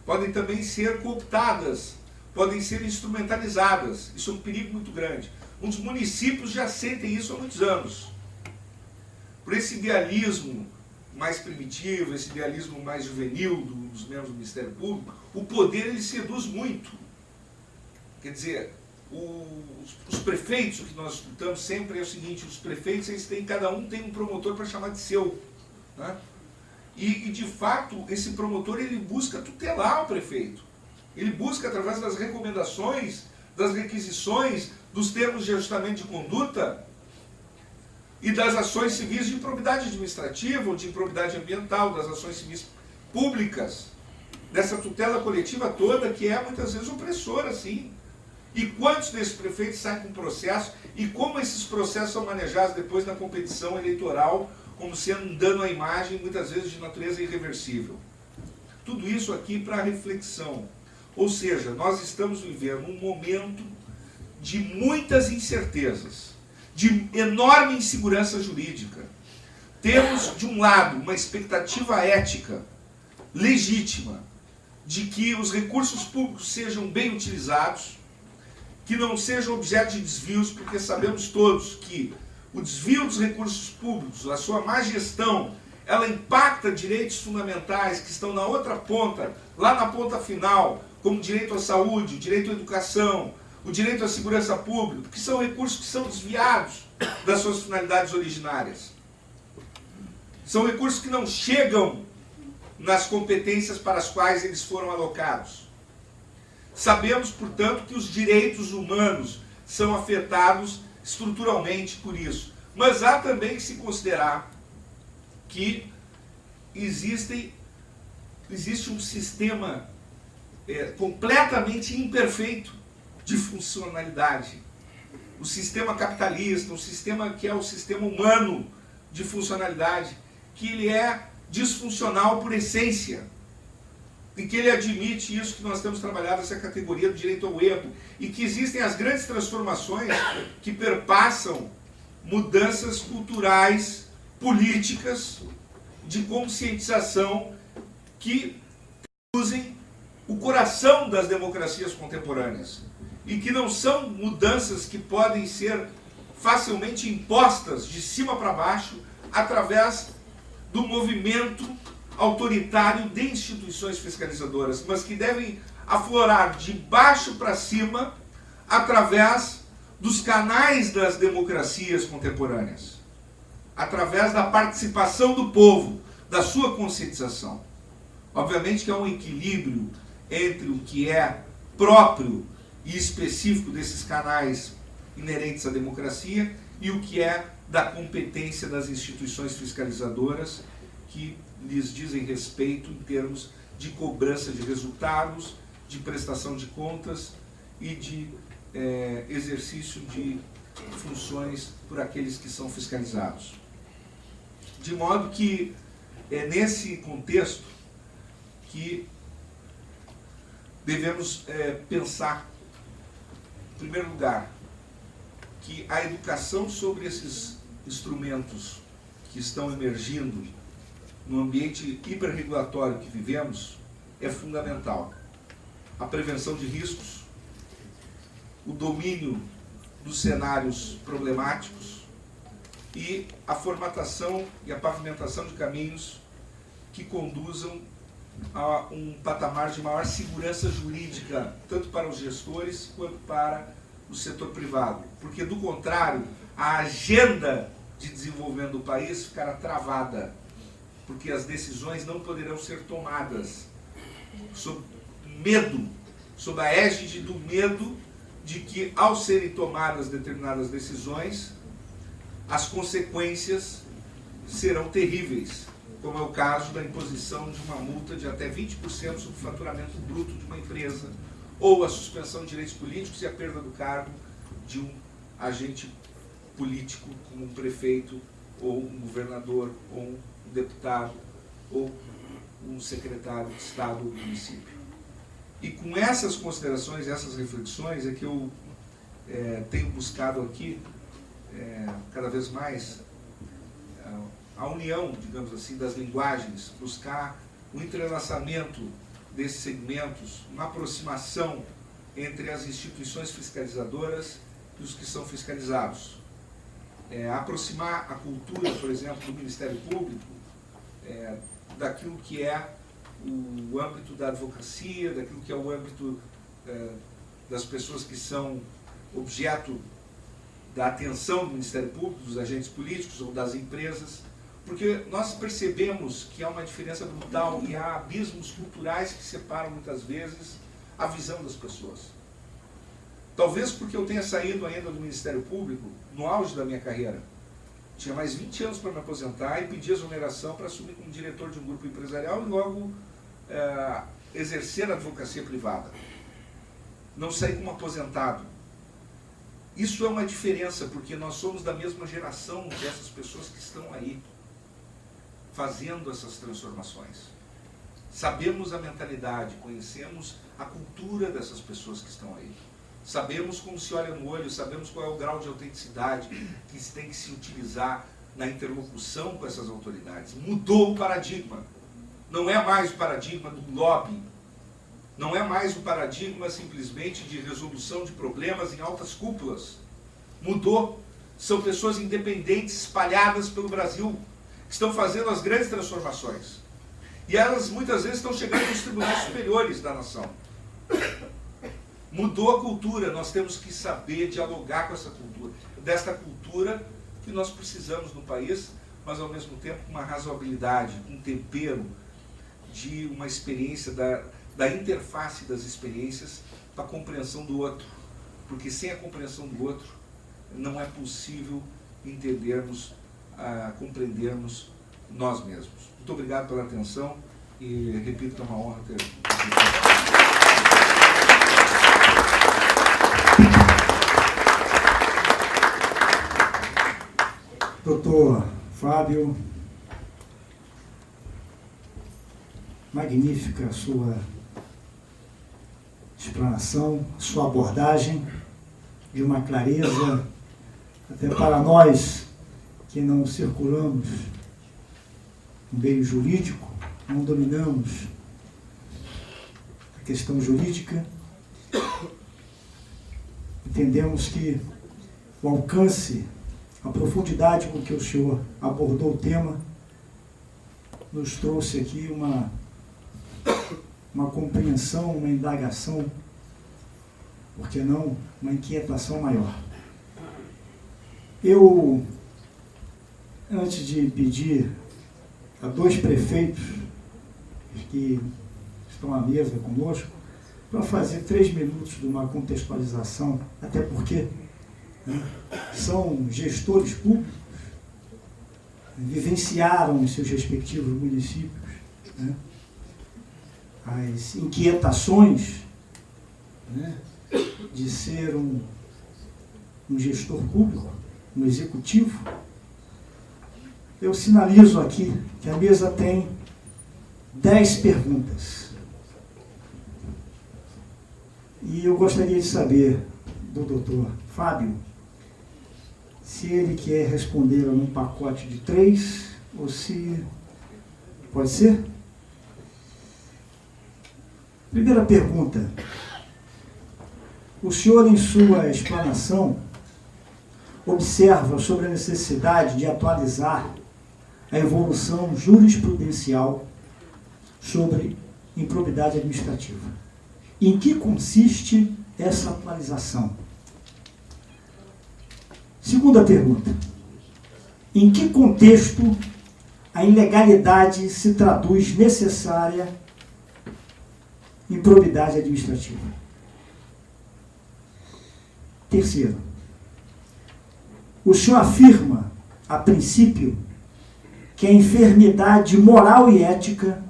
Podem também ser cooptadas, podem ser instrumentalizadas. Isso é um perigo muito grande. Os municípios já sentem isso há muitos anos. Por esse idealismo mais primitivo, esse idealismo mais juvenil dos membros do Ministério Público, o poder ele seduz muito. Quer dizer, os prefeitos, o que nós escutamos sempre é o seguinte: os prefeitos, eles têm, cada um tem um promotor para chamar de seu, né? E de fato, esse promotor ele busca tutelar o prefeito. Ele busca, através das recomendações, das requisições, dos termos de ajustamento de conduta e das ações civis de improbidade administrativa ou de improbidade ambiental, das ações civis públicas, dessa tutela coletiva toda, que é muitas vezes opressora, sim. E quantos desses prefeitos saem com processo, e como esses processos são manejados depois na competição eleitoral, como sendo um dano à imagem, muitas vezes de natureza irreversível. Tudo isso aqui para reflexão. Ou seja, nós estamos vivendo um momento de muitas incertezas, de enorme insegurança jurídica. Temos, de um lado, uma expectativa ética legítima de que os recursos públicos sejam bem utilizados, que não sejam objeto de desvios, porque sabemos todos que o desvio dos recursos públicos, a sua má gestão, ela impacta direitos fundamentais que estão na outra ponta, lá na ponta final, como o direito à saúde, o direito à educação, o direito à segurança pública, que são recursos que são desviados das suas finalidades originárias. São recursos que não chegam nas competências para as quais eles foram alocados. Sabemos, portanto, que os direitos humanos são afetados estruturalmente por isso. Mas há também que se considerar que existe um sistema completamente imperfeito de funcionalidade. O sistema capitalista, o sistema que é o sistema humano de funcionalidade, que ele é disfuncional por essência, e que ele admite isso que nós temos trabalhado, essa categoria do direito ao erro, e que existem as grandes transformações que perpassam mudanças culturais, políticas, de conscientização, que usem o coração das democracias contemporâneas, e que não são mudanças que podem ser facilmente impostas de cima para baixo através do movimento autoritário de instituições fiscalizadoras, mas que devem aflorar de baixo para cima através dos canais das democracias contemporâneas, através da participação do povo, da sua conscientização. Obviamente que há um equilíbrio entre o que é próprio e específico desses canais inerentes à democracia e o que é da competência das instituições fiscalizadoras, que lhes dizem respeito em termos de cobrança de resultados, de prestação de contas e de exercício de funções por aqueles que são fiscalizados. De modo que é nesse contexto que devemos pensar, em primeiro lugar, que a educação sobre esses instrumentos que estão emergindo no ambiente hiperregulatório que vivemos é fundamental. A prevenção de riscos, o domínio dos cenários problemáticos e a formatação e a pavimentação de caminhos que conduzam a um patamar de maior segurança jurídica, tanto para os gestores quanto para o setor privado. Porque, do contrário, a agenda de desenvolvimento do país ficará travada, porque as decisões não poderão ser tomadas sob medo, sob a égide do medo de que, ao serem tomadas determinadas decisões, as consequências serão terríveis, como é o caso da imposição de uma multa de até 20% sobre o faturamento bruto de uma empresa, ou a suspensão de direitos políticos e a perda do cargo de um agente político, como um prefeito, ou um governador, ou um deputado, ou um secretário de Estado do município. E com essas considerações, essas reflexões, é que eu tenho buscado aqui, cada vez mais, a união, digamos assim, das linguagens, buscar o entrelaçamento desses segmentos, uma aproximação entre as instituições fiscalizadoras e os que são fiscalizados. Aproximar a cultura, por exemplo, do Ministério Público, daquilo que é o âmbito da advocacia, daquilo que é o âmbito das pessoas que são objeto da atenção do Ministério Público, dos agentes políticos ou das empresas, porque nós percebemos que há uma diferença brutal e há abismos culturais que separam muitas vezes a visão das pessoas. Talvez porque eu tenha saído ainda do Ministério Público no auge da minha carreira. Tinha mais 20 anos para me aposentar e pedi exoneração para assumir como diretor de um grupo empresarial e logo exercer a advocacia privada. Não saí como aposentado. Isso é uma diferença, porque nós somos da mesma geração dessas pessoas que estão aí, fazendo essas transformações. Sabemos a mentalidade, conhecemos a cultura dessas pessoas que estão aí. Sabemos como se olha no olho, sabemos qual é o grau de autenticidade que se tem que se utilizar na interlocução com essas autoridades. Mudou o paradigma. Não é mais o paradigma do lobby. Não é mais o paradigma simplesmente de resolução de problemas em altas cúpulas. Mudou. São pessoas independentes espalhadas pelo Brasil que estão fazendo as grandes transformações. E elas muitas vezes estão chegando nos tribunais superiores da nação. Mudou a cultura, nós temos que saber dialogar com essa cultura. Desta cultura que nós precisamos no país, mas ao mesmo tempo com uma razoabilidade, um tempero de uma experiência, da interface das experiências para a compreensão do outro. Porque sem a compreensão do outro, não é possível entendermos, compreendermos nós mesmos. Muito obrigado pela atenção e repito que é uma honra ter você. Doutor Fábio, magnífica a sua explanação, sua abordagem, de uma clareza, até para nós que não circulamos no meio jurídico, não dominamos a questão jurídica, entendemos que o alcance, a profundidade com que o senhor abordou o tema nos trouxe aqui uma compreensão, uma indagação, por que não, uma inquietação maior. Eu, antes de pedir a 2 prefeitos que estão à mesa conosco, para fazer 3 minutos de uma contextualização, até porque são gestores públicos, vivenciaram em seus respectivos municípios as inquietações de ser um gestor público, um executivo. Eu sinalizo aqui que a mesa tem 10 perguntas. E eu gostaria de saber do doutor Fábio se ele quer responder num pacote de 3 ou se... Pode ser? Primeira pergunta. O senhor, em sua explanação, observa sobre a necessidade de atualizar a evolução jurisprudencial sobre improbidade administrativa. Em que consiste essa atualização? Segunda pergunta. Em que contexto a ilegalidade se traduz necessária improbidade administrativa? Terceiro. O senhor afirma, a princípio, que a enfermidade moral e ética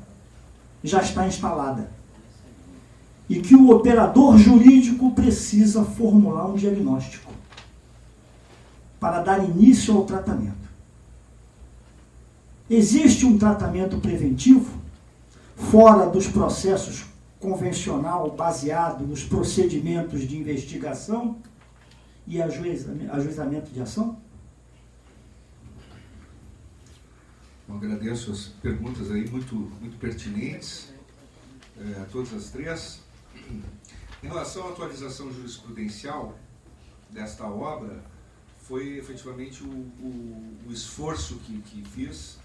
já está instalada e que o operador jurídico precisa formular um diagnóstico para dar início ao tratamento. Existe um tratamento preventivo? fora dos processos convencional baseado nos procedimentos de investigação e ajuizamento de ação? Eu agradeço as perguntas aí, muito pertinentes, todas as três. Em relação à atualização jurisprudencial desta obra, foi efetivamente o esforço que fiz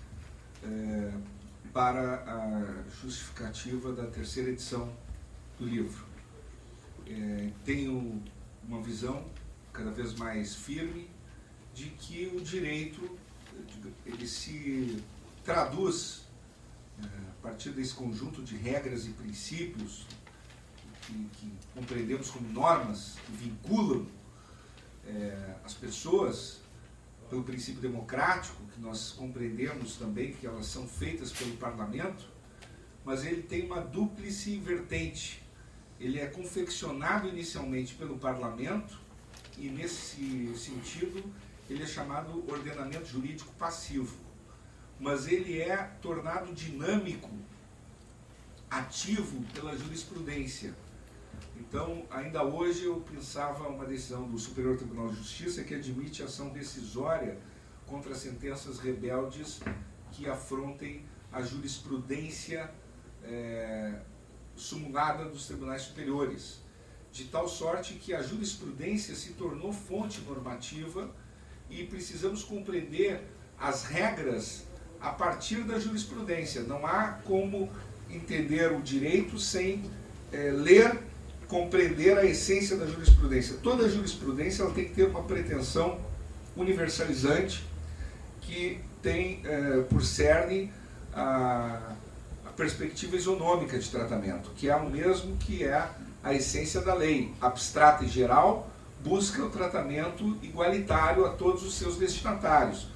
para a justificativa da terceira edição do livro. Tenho uma visão cada vez mais firme de que o direito ele se traduz a partir desse conjunto de regras e princípios que compreendemos como normas que vinculam as pessoas pelo princípio democrático, que nós compreendemos também que elas são feitas pelo parlamento, mas ele tem uma dúplice vertente. Ele é confeccionado inicialmente pelo parlamento e, nesse sentido, ele é chamado ordenamento jurídico passivo, mas ele é tornado dinâmico, ativo pela jurisprudência. Então, ainda hoje eu pensava uma decisão do Superior Tribunal de Justiça que admite ação decisória contra sentenças rebeldes que afrontem a jurisprudência sumulada dos tribunais superiores, de tal sorte que a jurisprudência se tornou fonte normativa e precisamos compreender as regras a partir da jurisprudência. Não há como entender o direito sem ler, compreender a essência da jurisprudência. Toda jurisprudência ela tem que ter uma pretensão universalizante que tem por cerne a perspectiva isonômica de tratamento, que é o mesmo que é a essência da lei. Abstrata e geral, busca o tratamento igualitário a todos os seus destinatários.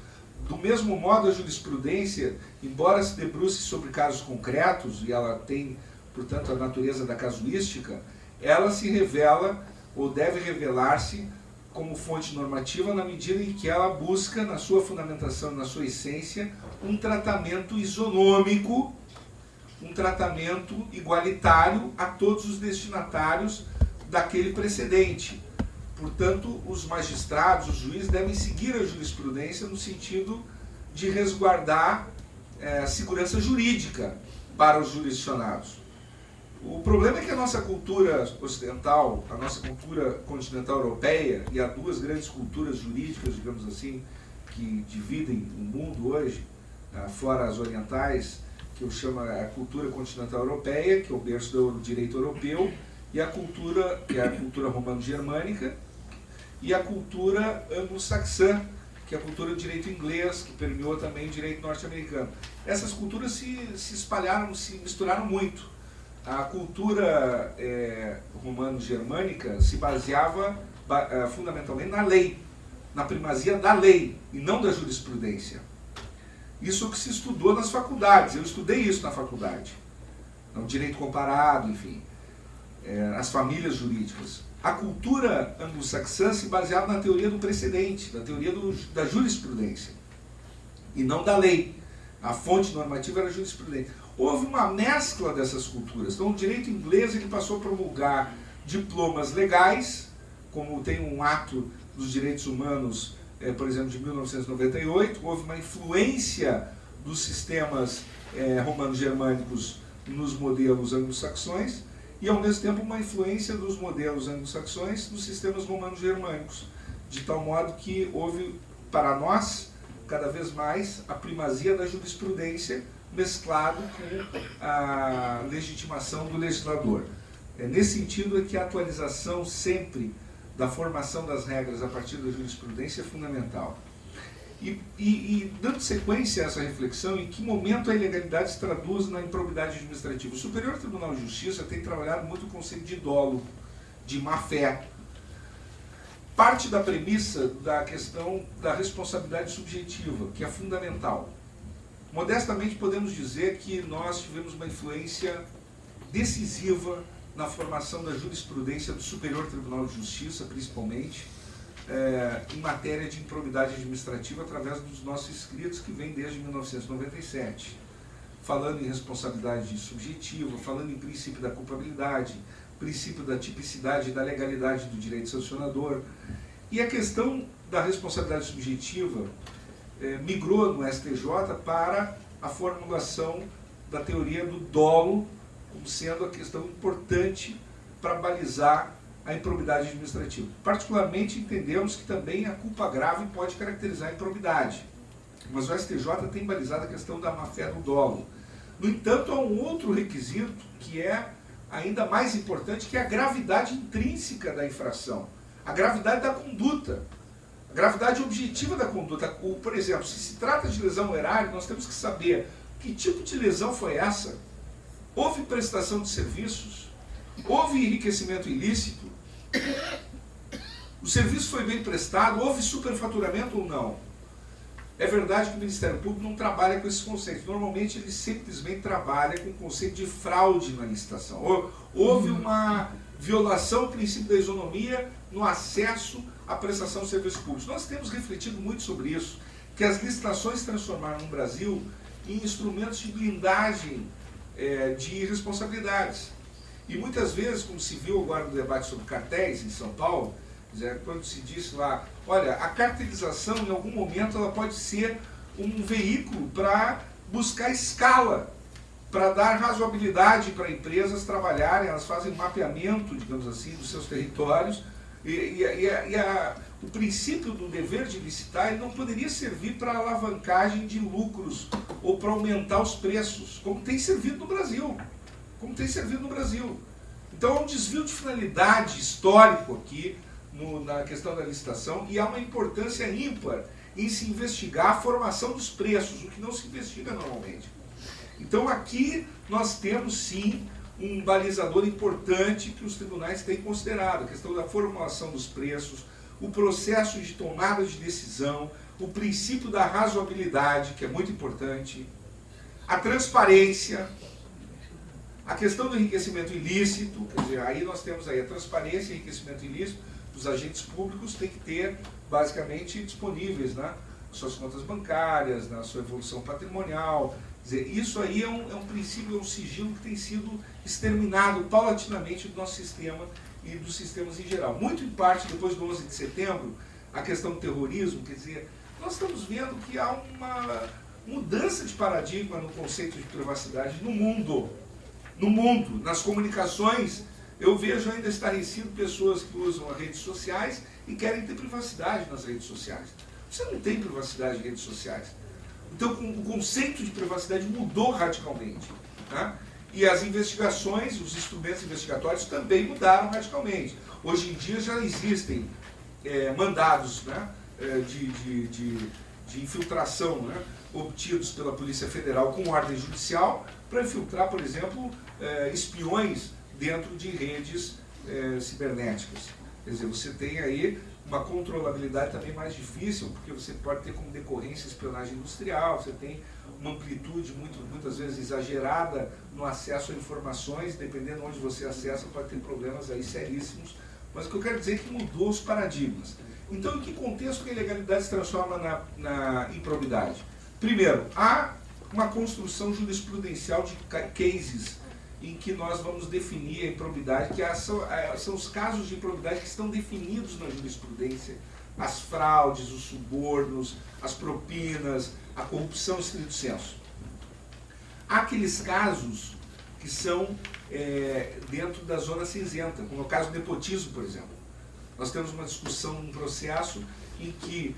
Do mesmo modo, a jurisprudência, embora se debruce sobre casos concretos, e ela tem, portanto, a natureza da casuística, ela se revela, ou deve revelar-se, como fonte normativa na medida em que ela busca, na sua fundamentação, na sua essência, um tratamento isonômico, um tratamento igualitário a todos os destinatários daquele precedente. Portanto, os magistrados, os juízes devem seguir a jurisprudência no sentido de resguardar a segurança jurídica para os jurisdicionados. O problema é que a nossa cultura ocidental, a nossa cultura continental europeia, e há duas grandes culturas jurídicas, digamos assim, que dividem o mundo hoje, fora as orientais, que eu chamo a cultura continental europeia, que é o berço do direito europeu, e a cultura, que é a cultura romano-germânica, e a cultura anglo-saxã, que é a cultura do direito inglês, que permeou também o direito norte-americano. Essas culturas se espalharam, se misturaram muito. A cultura romano-germânica se baseava fundamentalmente na lei, na primazia da lei, e não da jurisprudência. Isso que se estudou nas faculdades, eu estudei isso na faculdade. O direito comparado, enfim, as famílias jurídicas. A cultura anglo-saxã se baseava na teoria do precedente, na teoria da jurisprudência, e não da lei. A fonte normativa era a jurisprudência. Houve uma mescla dessas culturas. Então, o direito inglês ele passou a promulgar diplomas legais, como tem um ato dos direitos humanos, por exemplo, de 1998. Houve uma influência dos sistemas romano-germânicos nos modelos anglo-saxões, e, ao mesmo tempo, uma influência dos modelos anglo-saxões nos sistemas romano-germânicos, de tal modo que houve, para nós, cada vez mais, a primazia da jurisprudência mesclado com a legitimação do legislador. Nesse sentido é que a atualização sempre da formação das regras a partir da jurisprudência é fundamental. E dando sequência a essa reflexão, em que momento a ilegalidade se traduz na improbidade administrativa? O Superior Tribunal de Justiça tem trabalhado muito o conceito de dolo, de má-fé. Parte da premissa da questão da responsabilidade subjetiva, que é fundamental. Modestamente podemos dizer que nós tivemos uma influência decisiva na formação da jurisprudência do Superior Tribunal de Justiça, principalmente, em matéria de improbidade administrativa através dos nossos escritos que vêm desde 1997. falando em responsabilidade subjetiva, falando em princípio da culpabilidade, princípio da tipicidade e da legalidade do direito sancionador. E a questão da responsabilidade subjetiva migrou no STJ para a formulação da teoria do dolo como sendo a questão importante para balizar a improbidade administrativa. Particularmente entendemos que também a culpa grave pode caracterizar a improbidade, mas o STJ tem balizado a questão da má-fé do dolo. No entanto, há um outro requisito que é ainda mais importante, que é a gravidade intrínseca da infração, a gravidade da conduta, a gravidade objetiva da conduta. Por exemplo, se trata de lesão ao erário, nós temos que saber que tipo de lesão foi essa. Houve prestação de serviços? Houve enriquecimento ilícito? O serviço foi bem prestado? Houve superfaturamento ou não? É verdade que o Ministério Público não trabalha com esses conceitos. Normalmente ele simplesmente trabalha com o conceito de fraude na licitação. Houve uma violação do princípio da isonomia no acesso à prestação de serviços públicos. Nós temos refletido muito sobre isso, que as licitações se transformaram no Brasil em instrumentos de blindagem de responsabilidades. E muitas vezes, como se viu agora no debate sobre cartéis em São Paulo, quando se disse lá, olha, a cartelização em algum momento ela pode ser um veículo para buscar escala, para dar razoabilidade para empresas trabalharem, elas fazem um mapeamento, digamos assim, dos seus territórios, o princípio do dever de licitar ele não poderia servir para alavancagem de lucros ou para aumentar os preços, como tem servido no Brasil. Então há um desvio de finalidade histórico aqui na questão da licitação, e há uma importância ímpar em se investigar a formação dos preços, o que não se investiga normalmente. Então aqui nós temos sim um balizador importante que os tribunais têm considerado, a questão da formulação dos preços, o processo de tomada de decisão, o princípio da razoabilidade, que é muito importante, a transparência, a questão do enriquecimento ilícito, quer dizer, aí nós temos aí a transparência e enriquecimento ilícito dos agentes públicos tem que ter basicamente disponíveis, né, suas contas bancárias, na sua evolução patrimonial. Quer dizer, isso aí é um princípio, é um sigilo que tem sido exterminado paulatinamente do nosso sistema e dos sistemas em geral. Muito em parte, depois do 11 de setembro, a questão do terrorismo, quer dizer, nós estamos vendo que há uma mudança de paradigma no conceito de privacidade no mundo. No mundo, nas comunicações, eu vejo ainda estarrecido pessoas que usam as redes sociais e querem ter privacidade nas redes sociais. Você não tem privacidade em redes sociais. Então o conceito de privacidade mudou radicalmente. Né? E as investigações, os instrumentos investigatórios também mudaram radicalmente. Hoje em dia já existem mandados, né, de infiltração, né, obtidos pela Polícia Federal com ordem judicial para infiltrar, por exemplo, espiões dentro de redes cibernéticas. Quer dizer, você tem aí uma controlabilidade também mais difícil, porque você pode ter como decorrência espionagem industrial, você tem uma amplitude muitas vezes exagerada no acesso a informações, dependendo de onde você acessa, pode ter problemas aí seríssimos. Mas o que eu quero dizer é que mudou os paradigmas. Então, em que contexto que a ilegalidade se transforma na improbidade? Primeiro, há uma construção jurisprudencial de cases em que nós vamos definir a improbidade, que são os casos de improbidade que estão definidos na jurisprudência, as fraudes, os subornos, as propinas, a corrupção estrito sensu. Há aqueles casos que são dentro da zona cinzenta, como é o caso do nepotismo, por exemplo. Nós temos uma discussão, um processo em que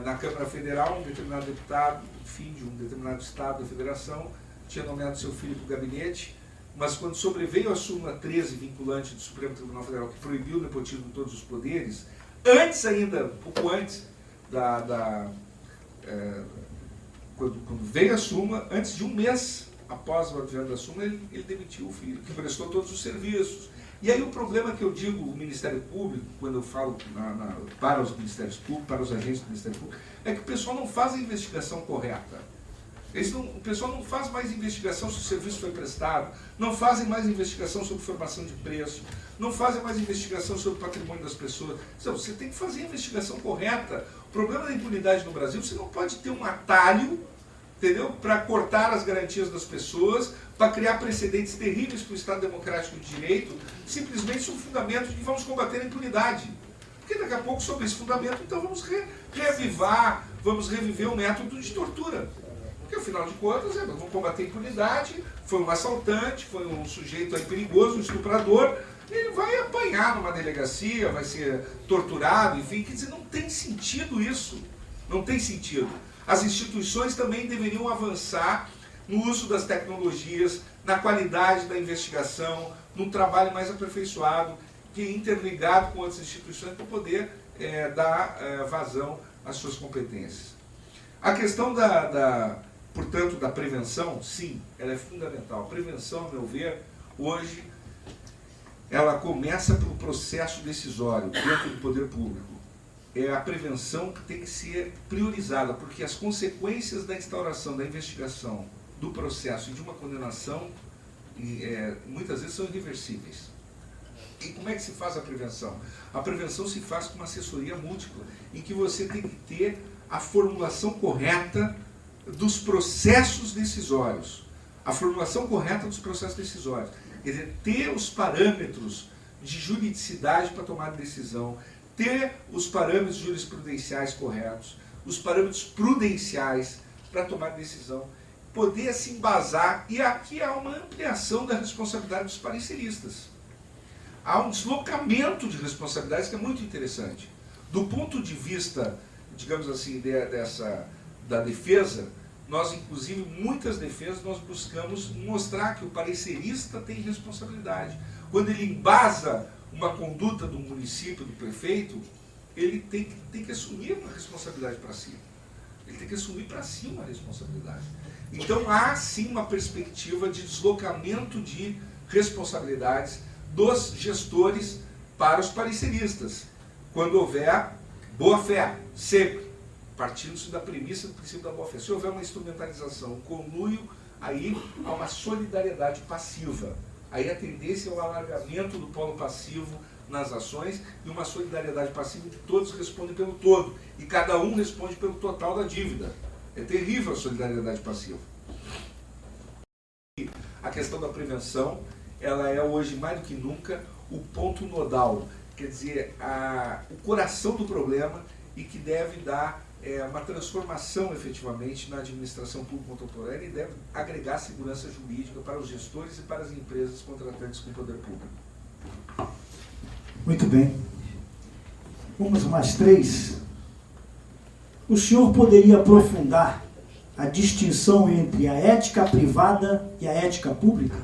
na Câmara Federal um determinado deputado, enfim, de um determinado estado da federação, tinha nomeado seu filho para o gabinete, mas quando sobreveio a súmula 13 vinculante do Supremo Tribunal Federal, que proibiu o nepotismo de todos os poderes, antes ainda, pouco antes quando veio a súmula, antes de um mês após o advento da súmula, ele demitiu o filho, que prestou todos os serviços. E aí o problema que eu digo, o Ministério Público, quando eu falo para os Ministérios Públicos, para os agentes do Ministério Público, é que o pessoal não faz a investigação correta. O pessoal não faz mais investigação se o serviço foi prestado, não fazem mais investigação sobre formação de preço, não fazem mais investigação sobre o patrimônio das pessoas. Então, você tem que fazer a investigação correta. O problema da impunidade no Brasil, você não pode ter um atalho entendeu? Para cortar as garantias das pessoas, para criar precedentes terríveis para o Estado Democrático de Direito, simplesmente sob o fundamento de que vamos combater a impunidade. Porque daqui a pouco, sobre esse fundamento, então vamos reviver o método de tortura. Porque, afinal de contas, vamos combater a impunidade, foi um assaltante, foi um sujeito aí perigoso, um estuprador, ele vai apanhar numa delegacia, vai ser torturado, enfim, quer dizer, não tem sentido isso. Não tem sentido. As instituições também deveriam avançar no uso das tecnologias, na qualidade da investigação, num trabalho mais aperfeiçoado, que é interligado com outras instituições para poder dar vazão às suas competências. A questão portanto, da prevenção, sim, ela é fundamental. A prevenção, a meu ver, hoje, ela começa pelo processo decisório dentro do poder público. É a prevenção que tem que ser priorizada, porque as consequências da instauração, da investigação, do processo e de uma condenação, muitas vezes são irreversíveis. E como é que se faz a prevenção? A prevenção se faz com uma assessoria múltipla, em que você tem que ter a formulação correta dos processos decisórios. A formulação correta dos processos decisórios. Quer dizer, ter os parâmetros de juridicidade para tomar decisão, ter os parâmetros jurisprudenciais corretos, os parâmetros prudenciais para tomar decisão, poder se embasar, e aqui há uma ampliação da responsabilidade dos pareceristas. Há um deslocamento de responsabilidades que é muito interessante. Do ponto de vista, digamos assim, da defesa, nós, inclusive, muitas defesas, nós buscamos mostrar que o parecerista tem responsabilidade. Quando ele embasa uma conduta do município, do prefeito, ele tem que assumir uma responsabilidade para si. Ele tem que assumir para si uma responsabilidade. Então, há, sim, uma perspectiva de deslocamento de responsabilidades dos gestores para os pareceristas, quando houver boa-fé, sempre, partindo-se da premissa do princípio da boa-fé. Se houver uma instrumentalização, um conluio, aí há uma solidariedade passiva. Aí a tendência é o alargamento do polo passivo nas ações e uma solidariedade passiva em que todos respondem pelo todo, e cada um responde pelo total da dívida. É terrível a solidariedade passiva. A questão da prevenção, ela é hoje, mais do que nunca, o ponto nodal, quer dizer, o coração do problema, e que deve dar uma transformação, efetivamente, na administração pública contemporânea, e deve agregar segurança jurídica para os gestores e para as empresas contratantes com o poder público. Muito bem. Vamos mais 3. O senhor poderia aprofundar a distinção entre a ética privada e a ética pública?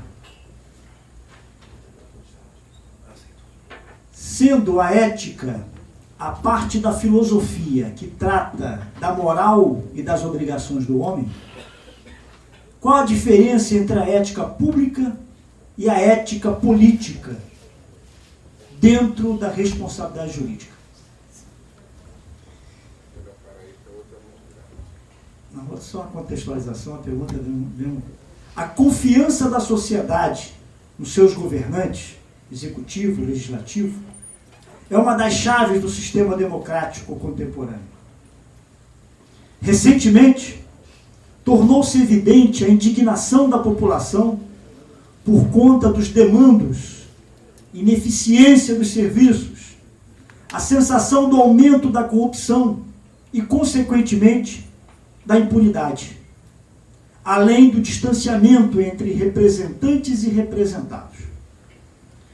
Sendo a ética a parte da filosofia que trata da moral e das obrigações do homem, qual a diferença entre a ética pública e a ética política dentro da responsabilidade jurídica? Não, só uma contextualização, a pergunta deu. A confiança da sociedade nos seus governantes, executivo e legislativo, é uma das chaves do sistema democrático contemporâneo. Recentemente, tornou-se evidente a indignação da população por conta dos demandos, ineficiência dos serviços, a sensação do aumento da corrupção e, consequentemente, da impunidade, além do distanciamento entre representantes e representados.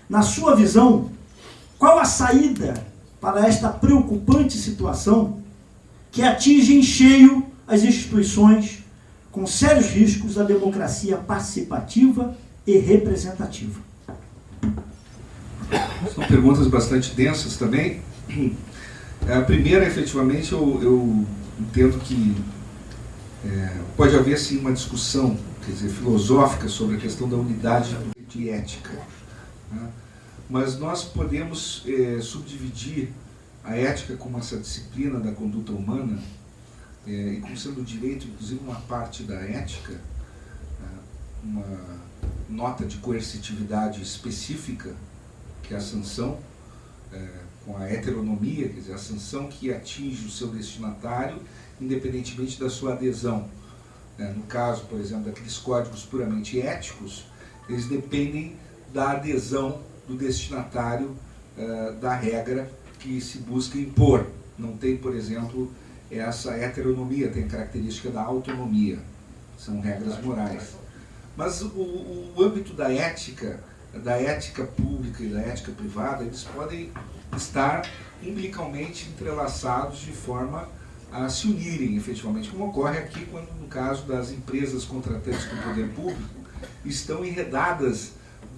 Na sua visão, qual a saída para esta preocupante situação que atinge em cheio as instituições, com sérios riscos à democracia participativa e representativa? São perguntas bastante densas também. A primeira, efetivamente, eu entendo que pode haver, sim, uma discussão, quer dizer, filosófica sobre a questão da unidade de ética, né? Mas nós podemos subdividir a ética como essa disciplina da conduta humana, e como sendo o direito, inclusive, uma parte da ética, uma nota de coercitividade específica, que é a sanção, com a heteronomia, quer dizer, a sanção que atinge o seu destinatário, independentemente da sua adesão. No caso, por exemplo, daqueles códigos puramente éticos, eles dependem da adesão do destinatário da regra que se busca impor. Não tem, por exemplo, essa heteronomia, tem a característica da autonomia. São regras morais. Mas o âmbito da ética pública e da ética privada, eles podem estar umbilicalmente entrelaçados de forma a se unirem efetivamente, como ocorre aqui quando, no caso das empresas contratantes com o poder público, estão enredadas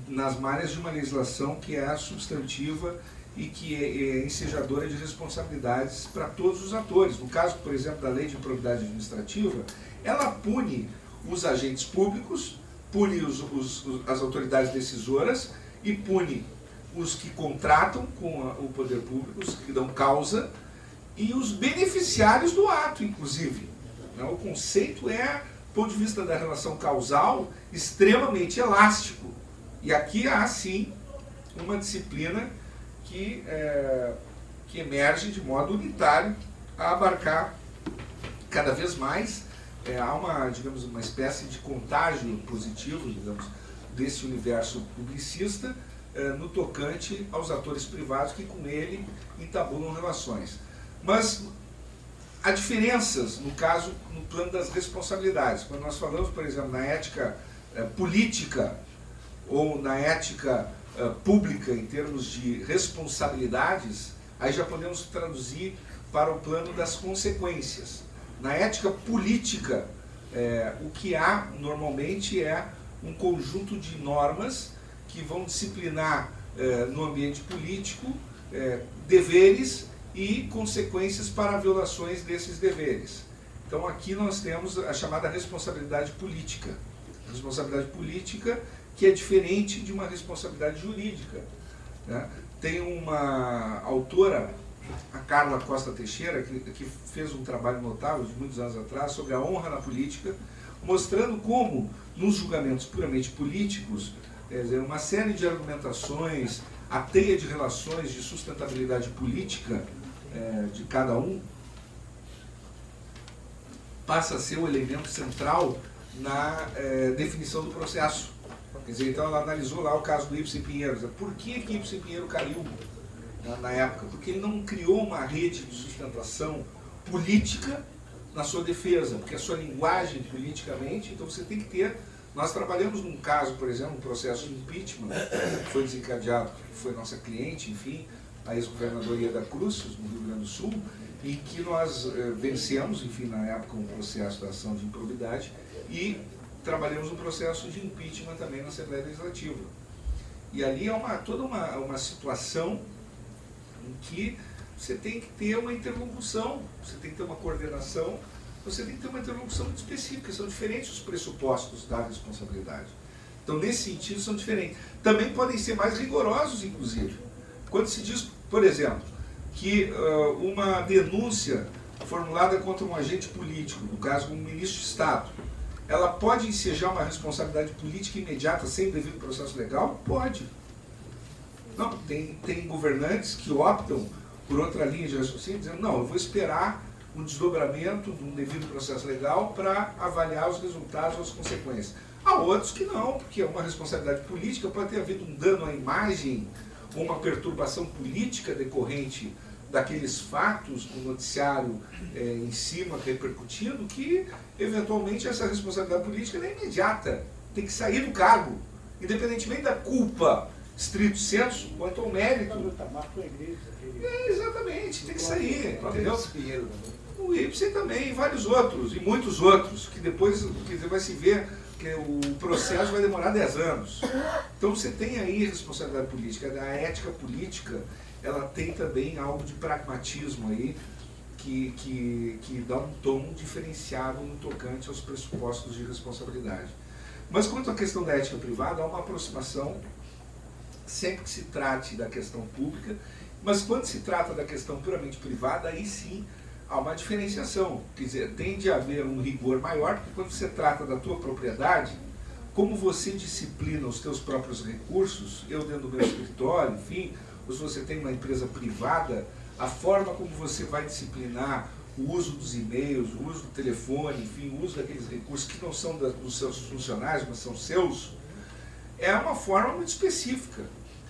nas malhas de uma legislação que é substantiva e que é ensejadora de responsabilidades para todos os atores. No caso, por exemplo, da Lei de Improbidade Administrativa, ela pune os agentes públicos, pune as autoridades decisoras e pune os que contratam com o poder público, os que dão causa, e os beneficiários do ato, inclusive. O conceito é, do ponto de vista da relação causal, extremamente elástico. E aqui há, sim, uma disciplina que emerge de modo unitário a abarcar cada vez mais. Há uma espécie de contágio positivo, digamos, desse universo publicista no tocante aos atores privados que com ele entabulam relações. Mas há diferenças, no caso, no plano das responsabilidades. Quando nós falamos, por exemplo, na ética política ou na ética pública em termos de responsabilidades, aí já podemos traduzir para o plano das consequências. Na ética política, o que há normalmente é um conjunto de normas que vão disciplinar no ambiente político deveres e consequências para violações desses deveres. Então aqui nós temos a chamada responsabilidade política. Responsabilidade política que é diferente de uma responsabilidade jurídica. Tem uma autora, a Carla Costa Teixeira, que fez um trabalho notável de muitos anos atrás sobre a honra na política, mostrando como, nos julgamentos puramente políticos, uma série de argumentações, a teia de relações de sustentabilidade política de cada um, passa a ser o elemento central na definição do processo. Quer dizer, então ela analisou lá o caso do Ibsen Pinheiro. Por que Ibsen Pinheiro caiu na época? Porque ele não criou uma rede de sustentação política na sua defesa, porque a sua linguagem politicamente, então você tem que ter... Nós trabalhamos num caso, por exemplo, um processo de impeachment, que foi desencadeado, que foi nossa cliente, enfim, a ex-governadora Ieda Cruz, no Rio Grande do Sul, e que nós vencemos, enfim, na época, um processo da ação de improbidade, e trabalhamos um processo de impeachment também na Assembleia Legislativa. E ali é toda uma situação em que você tem que ter uma interlocução, você tem que ter uma coordenação, você tem que ter uma interlocução muito específica, são diferentes os pressupostos da responsabilidade. Então, nesse sentido, são diferentes. Também podem ser mais rigorosos, inclusive. Quando se diz, por exemplo, que uma denúncia formulada contra um agente político, no caso, um ministro de Estado, ela pode ensejar uma responsabilidade política imediata sem devido processo legal? Pode. Não, tem governantes que optam por outra linha de raciocínio, dizendo, não, eu vou esperar um desdobramento de um devido processo legal para avaliar os resultados ou as consequências. Há outros que não, porque é uma responsabilidade política, pode ter havido um dano à imagem ou uma perturbação política decorrente daqueles fatos no noticiário em cima repercutindo, que eventualmente essa responsabilidade política é imediata, tem que sair do cargo, independentemente da culpa, stricto sensu, quanto ao mérito. Exatamente, tem que sair, entendeu? O Ibsen também, e vários outros, e muitos outros, que depois vai se ver que o processo vai demorar 10 anos. Então você tem aí responsabilidade política, a ética política, ela tem também algo de pragmatismo aí, que dá um tom diferenciado no tocante aos pressupostos de responsabilidade. Mas quanto à questão da ética privada, há uma aproximação sempre que se trate da questão pública, mas quando se trata da questão puramente privada, aí sim há uma diferenciação. Quer dizer, tende a haver um rigor maior, porque quando você trata da tua propriedade, como você disciplina os teus próprios recursos, eu dentro do meu escritório, enfim, ou se você tem uma empresa privada, a forma como você vai disciplinar o uso dos e-mails, o uso do telefone, enfim, o uso daqueles recursos que não são dos seus funcionários, mas são seus, é uma forma muito específica.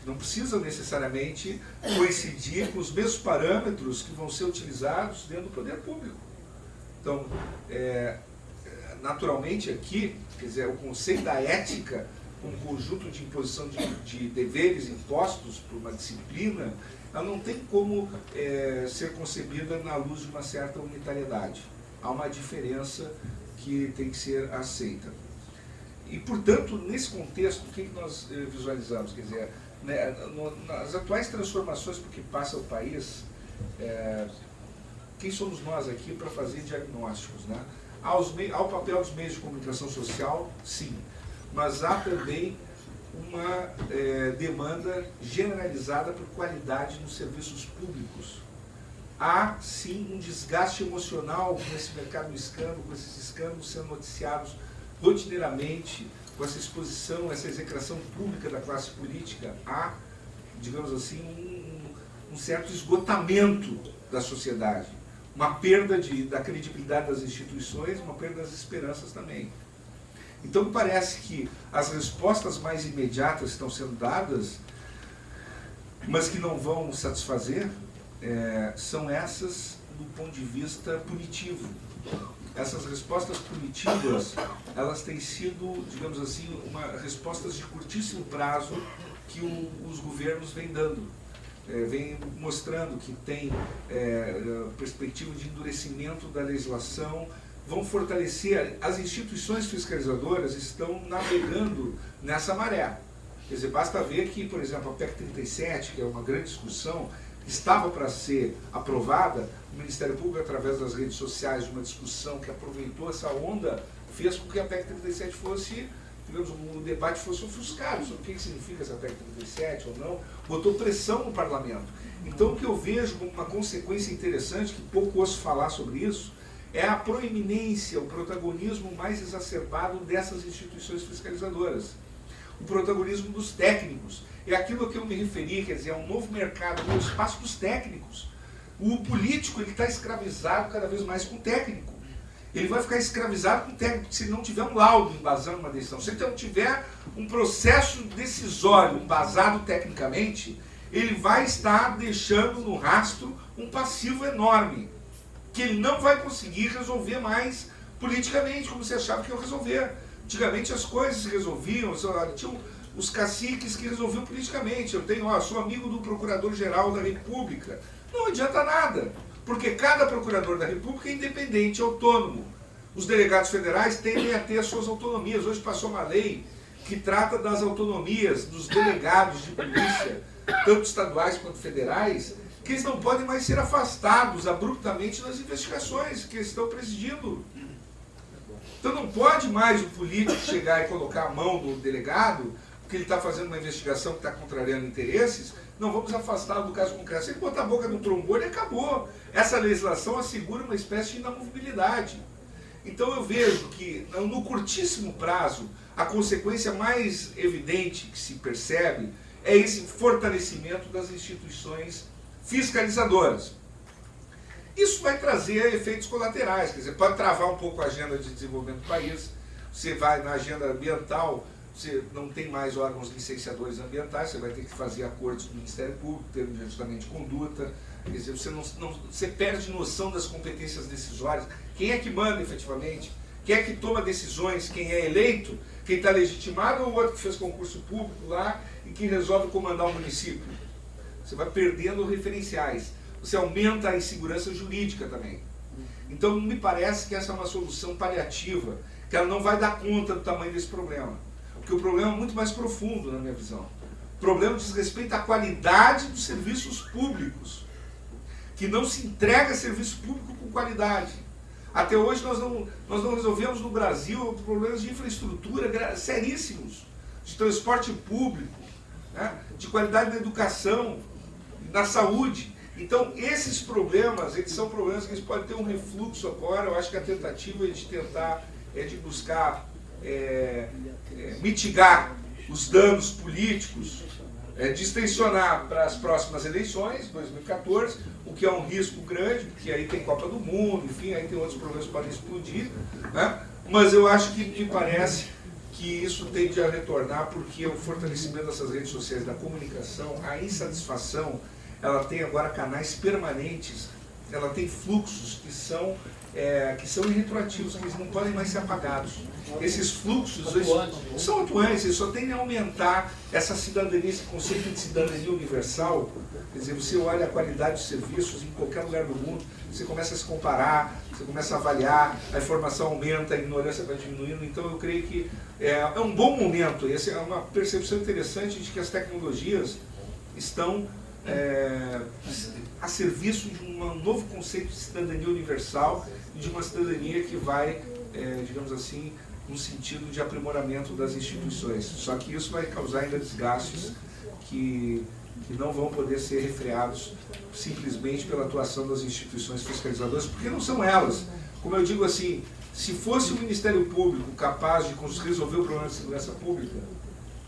Não precisa necessariamente coincidir com os mesmos parâmetros que vão ser utilizados dentro do poder público. Então, naturalmente aqui, quer dizer, o conceito da ética, um conjunto de imposição de deveres impostos por uma disciplina, ela não tem como ser concebida na luz de uma certa unitariedade. Há uma diferença que tem que ser aceita. E, portanto, nesse contexto, o que nós visualizamos? Quer dizer, né, nas atuais transformações por que passa o país, quem somos nós aqui para fazer diagnósticos? Né? Há o papel dos meios de comunicação social, sim, mas há também uma demanda generalizada por qualidade nos serviços públicos. Há, sim, um desgaste emocional com esse mercado do escândalo, com esses escândalos sendo noticiados rotineiramente, com essa exposição, essa execração pública da classe política. Há, digamos assim, um certo esgotamento da sociedade, uma perda da credibilidade das instituições, uma perda das esperanças também. Então, parece que as respostas mais imediatas estão sendo dadas, mas que não vão satisfazer, são essas do ponto de vista punitivo. Essas respostas punitivas, elas têm sido, digamos assim, respostas de curtíssimo prazo que os governos vêm dando. Vem mostrando que tem perspectiva de endurecimento da legislação, vão fortalecer, as instituições fiscalizadoras estão navegando nessa maré. Quer dizer, basta ver que, por exemplo, a PEC 37, que é uma grande discussão, estava para ser aprovada, o Ministério Público, através das redes sociais, de uma discussão que aproveitou essa onda, fez com que a PEC 37 fosse, digamos, o debate fosse ofuscado sobre o que significa essa PEC 37 ou não, botou pressão no parlamento. Então, o que eu vejo como uma consequência interessante, que pouco ouço falar sobre isso, é a proeminência, o protagonismo mais exacerbado dessas instituições fiscalizadoras. O protagonismo dos técnicos. É aquilo a que eu me referi, quer dizer, é um novo mercado, um novo espaço dos técnicos. O político está escravizado cada vez mais com o técnico. Ele vai ficar escravizado com o técnico se não tiver um laudo embasando uma decisão. Se ele não tiver um processo decisório embasado tecnicamente, ele vai estar deixando no rastro um passivo enorme, que ele não vai conseguir resolver mais politicamente, como você achava que ia resolver. Antigamente as coisas se resolviam, tinham os caciques que resolviam politicamente. Eu sou amigo do Procurador-Geral da República. Não adianta nada, porque cada Procurador da República é independente, autônomo. Os delegados federais tendem a ter as suas autonomias. Hoje passou uma lei que trata das autonomias dos delegados de polícia, tanto estaduais quanto federais, que eles não podem mais ser afastados abruptamente das investigações que eles estão presidindo. Então não pode mais o político chegar e colocar a mão no delegado, porque ele está fazendo uma investigação que está contrariando interesses, não vamos afastá-lo do caso concreto. Se ele botar a boca no trombone, acabou. Essa legislação assegura uma espécie de inamovibilidade. Então eu vejo que, no curtíssimo prazo, a consequência mais evidente que se percebe é esse fortalecimento das instituições fiscalizadoras. Isso vai trazer efeitos colaterais, quer dizer, pode travar um pouco a agenda de desenvolvimento do país. Você vai na agenda ambiental, você não tem mais órgãos licenciadores ambientais, você vai ter que fazer acordos com o Ministério Público, ter um ajustamento de conduta, quer dizer, você perde noção das competências decisórias. Quem é que manda efetivamente? Quem é que toma decisões? Quem é eleito? Quem está legitimado ou o outro que fez concurso público lá e que resolve comandar o município? Você vai perdendo referenciais. Você aumenta a insegurança jurídica também. Então, me parece que essa é uma solução paliativa, que ela não vai dar conta do tamanho desse problema. Porque o problema é muito mais profundo, na minha visão. O problema diz respeito à qualidade dos serviços públicos, que não se entrega serviço público com qualidade. Até hoje nós não resolvemos no Brasil problemas de infraestrutura seríssimos, de transporte público, né, de qualidade da educação, da saúde. Então, esses problemas, eles são problemas que eles podem ter um refluxo agora. Eu acho que a tentativa é de tentar, de buscar mitigar os danos políticos, distensionar para as próximas eleições, 2014, o que é um risco grande, porque aí tem Copa do Mundo, enfim, aí tem outros problemas que podem explodir, né? Mas eu acho que me parece que isso tende a retornar, porque o fortalecimento dessas redes sociais, da comunicação, a insatisfação, ela tem agora canais permanentes, ela tem fluxos que são irretroativos, que eles não podem mais ser apagados. Esses fluxos são atuantes, eles só tendem a aumentar essa cidadania, esse conceito de cidadania universal. Quer dizer, você olha a qualidade de serviços em qualquer lugar do mundo, você começa a se comparar, você começa a avaliar, a informação aumenta, a ignorância vai diminuindo. Então eu creio que é um bom momento, essa é uma percepção interessante de que as tecnologias estão a serviço de um novo conceito de cidadania universal e de uma cidadania que vai, digamos assim, no sentido de aprimoramento das instituições. Só que isso vai causar ainda desgastes que não vão poder ser refreados simplesmente pela atuação das instituições fiscalizadoras, porque não são elas. Como eu digo assim, se fosse o Ministério Público capaz de resolver o problema de segurança pública,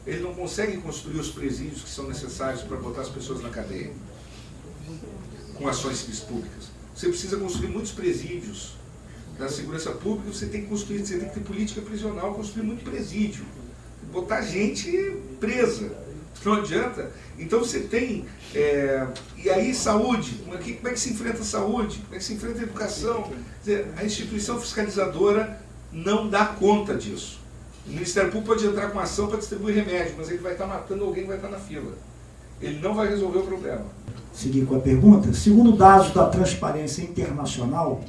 ele não consegue construir os presídios que são necessários para botar as pessoas na cadeia, com ações civis públicas. Você precisa construir muitos presídios da segurança pública, você tem que ter política prisional, construir muito presídio, botar gente presa, não adianta. Então você tem, e aí saúde, como é que se enfrenta a saúde, como é que se enfrenta a educação? Quer dizer, a instituição fiscalizadora não dá conta disso. O Ministério Público pode entrar com ação para distribuir remédio, mas ele vai estar matando alguém que vai estar na fila. Ele não vai resolver o problema. Seguir com a pergunta. Segundo dados da Transparência Internacional,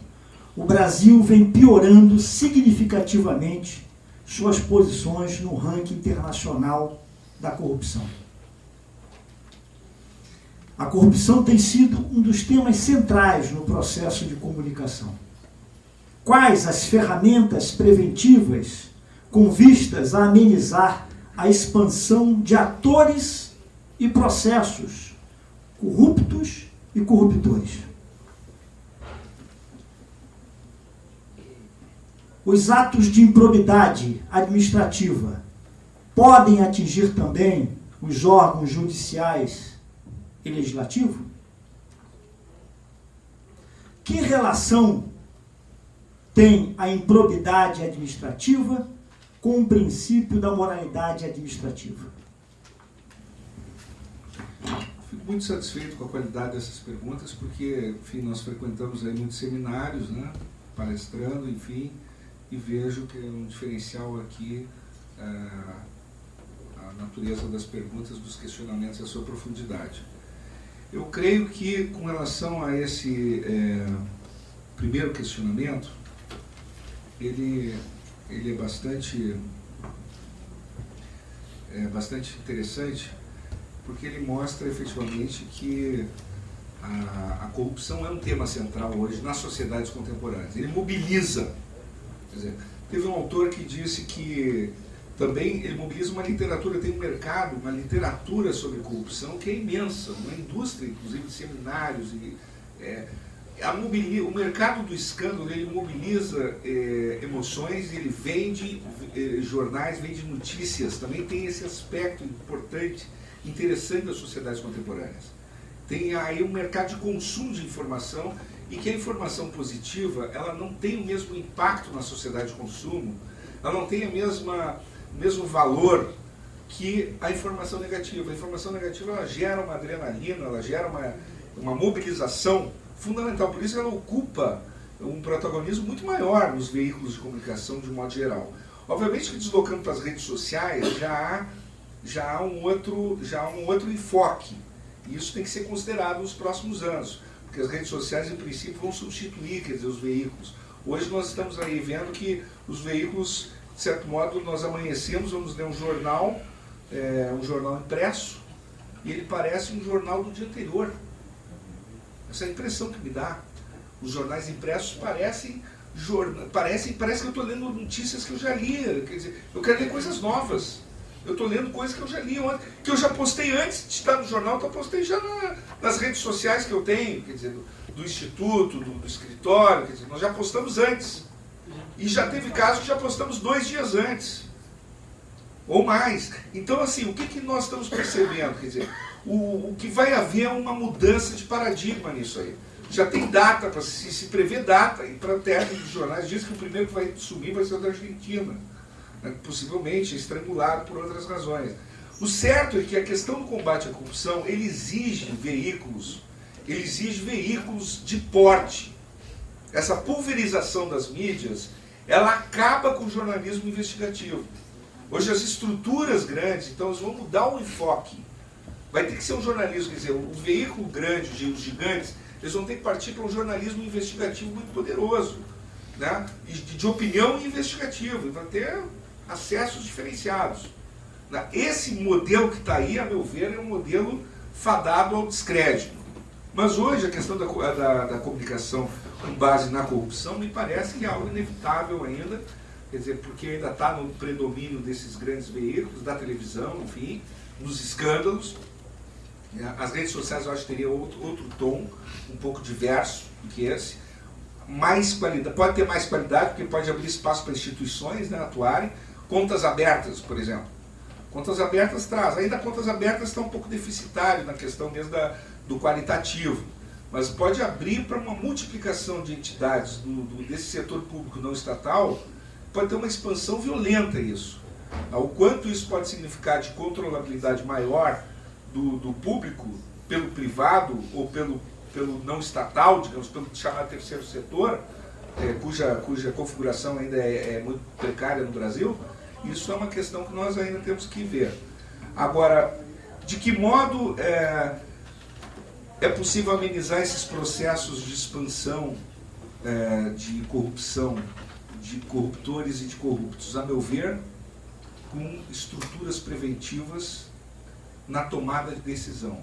o Brasil vem piorando significativamente suas posições no ranking internacional da corrupção. A corrupção tem sido um dos temas centrais no processo de comunicação. Quais as ferramentas preventivas com vistas a amenizar a expansão de atores e processos corruptos e corruptores? Os atos de improbidade administrativa podem atingir também os órgãos judiciais e legislativos? Que relação tem a improbidade administrativa com o princípio da moralidade administrativa? Fico muito satisfeito com a qualidade dessas perguntas, porque, enfim, nós frequentamos aí muitos seminários, né, palestrando, enfim, e vejo que é um diferencial aqui a natureza das perguntas, dos questionamentos e a sua profundidade. Eu creio que, com relação a esse primeiro questionamento, ele é bastante interessante, porque ele mostra efetivamente que a corrupção é um tema central hoje nas sociedades contemporâneas. Ele mobiliza. Quer dizer, teve um autor que disse que também ele mobiliza uma literatura, tem um mercado, uma literatura sobre corrupção que é imensa, uma indústria, inclusive, de seminários. O mercado do escândalo, ele mobiliza emoções, ele vende jornais, vende notícias, também tem esse aspecto importante, interessante das sociedades contemporâneas. Tem aí um mercado de consumo de informação, e que a informação positiva, ela não tem o mesmo impacto na sociedade de consumo, ela não tem o mesmo valor que a informação negativa. A informação negativa, ela gera uma adrenalina, ela gera uma mobilização fundamental, por isso ela ocupa um protagonismo muito maior nos veículos de comunicação de um modo geral. Obviamente que, deslocando para as redes sociais, já há um outro enfoque, e isso tem que ser considerado nos próximos anos, porque as redes sociais, em princípio, vão substituir, quer dizer, os veículos. Hoje nós estamos aí vendo que os veículos, de certo modo, nós amanhecemos, vamos ler um jornal impresso, e ele parece um jornal do dia anterior. Essa é a impressão que me dá. Os jornais impressos parecem parece que eu estou lendo notícias que eu já li. Quer dizer, eu quero ler coisas novas. Eu estou lendo coisas que eu já li ontem, que eu já postei antes de estar no jornal, eu postei já nas redes sociais que eu tenho, quer dizer, do Instituto, do escritório, quer dizer, nós já postamos antes. E já teve casos que já postamos 2 dias antes. ou mais. Então, assim, o que nós estamos percebendo? Quer dizer, o que vai haver é uma mudança de paradigma nisso aí. Já tem data, se prevê data, e para o término dos jornais diz que o primeiro que vai sumir vai ser o da Argentina, né, possivelmente estrangulado por outras razões. O certo é que a questão do combate à corrupção, ele exige veículos de porte. Essa pulverização das mídias, ela acaba com o jornalismo investigativo. Hoje as estruturas grandes, então, elas vão mudar o enfoque. Vai ter que ser um jornalismo, quer dizer, o veículo grande, os gigantes, eles vão ter que partir para um jornalismo investigativo muito poderoso, né? de opinião investigativa, e vai ter acessos diferenciados. Esse modelo que está aí, a meu ver, é um modelo fadado ao descrédito. Mas hoje a questão da comunicação com base na corrupção me parece que é algo inevitável ainda, quer dizer, porque ainda está no predomínio desses grandes veículos, da televisão, enfim, nos escândalos. As redes sociais eu acho que teria outro tom, um pouco diverso do que esse. Mais qualidade, pode ter mais qualidade, porque pode abrir espaço para instituições, né, atuarem. Contas abertas, por exemplo. Contas abertas traz. Ainda contas abertas está um pouco deficitário na questão mesmo do qualitativo. Mas pode abrir para uma multiplicação de entidades desse setor público não estatal, pode ter uma expansão violenta isso. O quanto isso pode significar de controlabilidade maior do público pelo privado ou pelo não estatal, digamos, pelo chamado terceiro setor, cuja configuração ainda é muito precária no Brasil, isso é uma questão que nós ainda temos que ver. Agora, de que modo é possível amenizar esses processos de expansão de corrupção, de corruptores e de corruptos? A meu ver, com estruturas preventivas na tomada de decisão,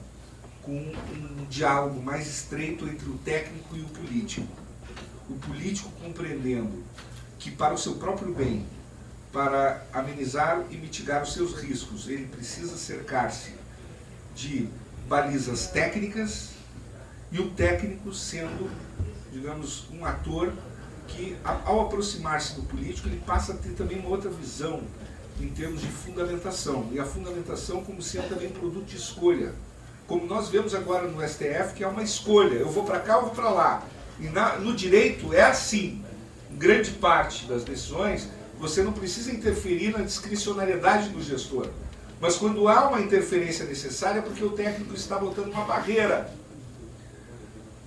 com um diálogo mais estreito entre o técnico e o político. O político compreendendo que para o seu próprio bem, para amenizar e mitigar os seus riscos, ele precisa cercar-se de balizas técnicas, e o técnico sendo, digamos, um ator que, ao aproximar-se do político, ele passa a ter também uma outra visão em termos de fundamentação, e a fundamentação como sendo também produto de escolha. Como nós vemos agora no STF, que é uma escolha, eu vou para cá ou vou para lá. E no direito é assim, em grande parte das decisões, você não precisa interferir na discricionariedade do gestor. Mas quando há uma interferência necessária, é porque o técnico está botando uma barreira.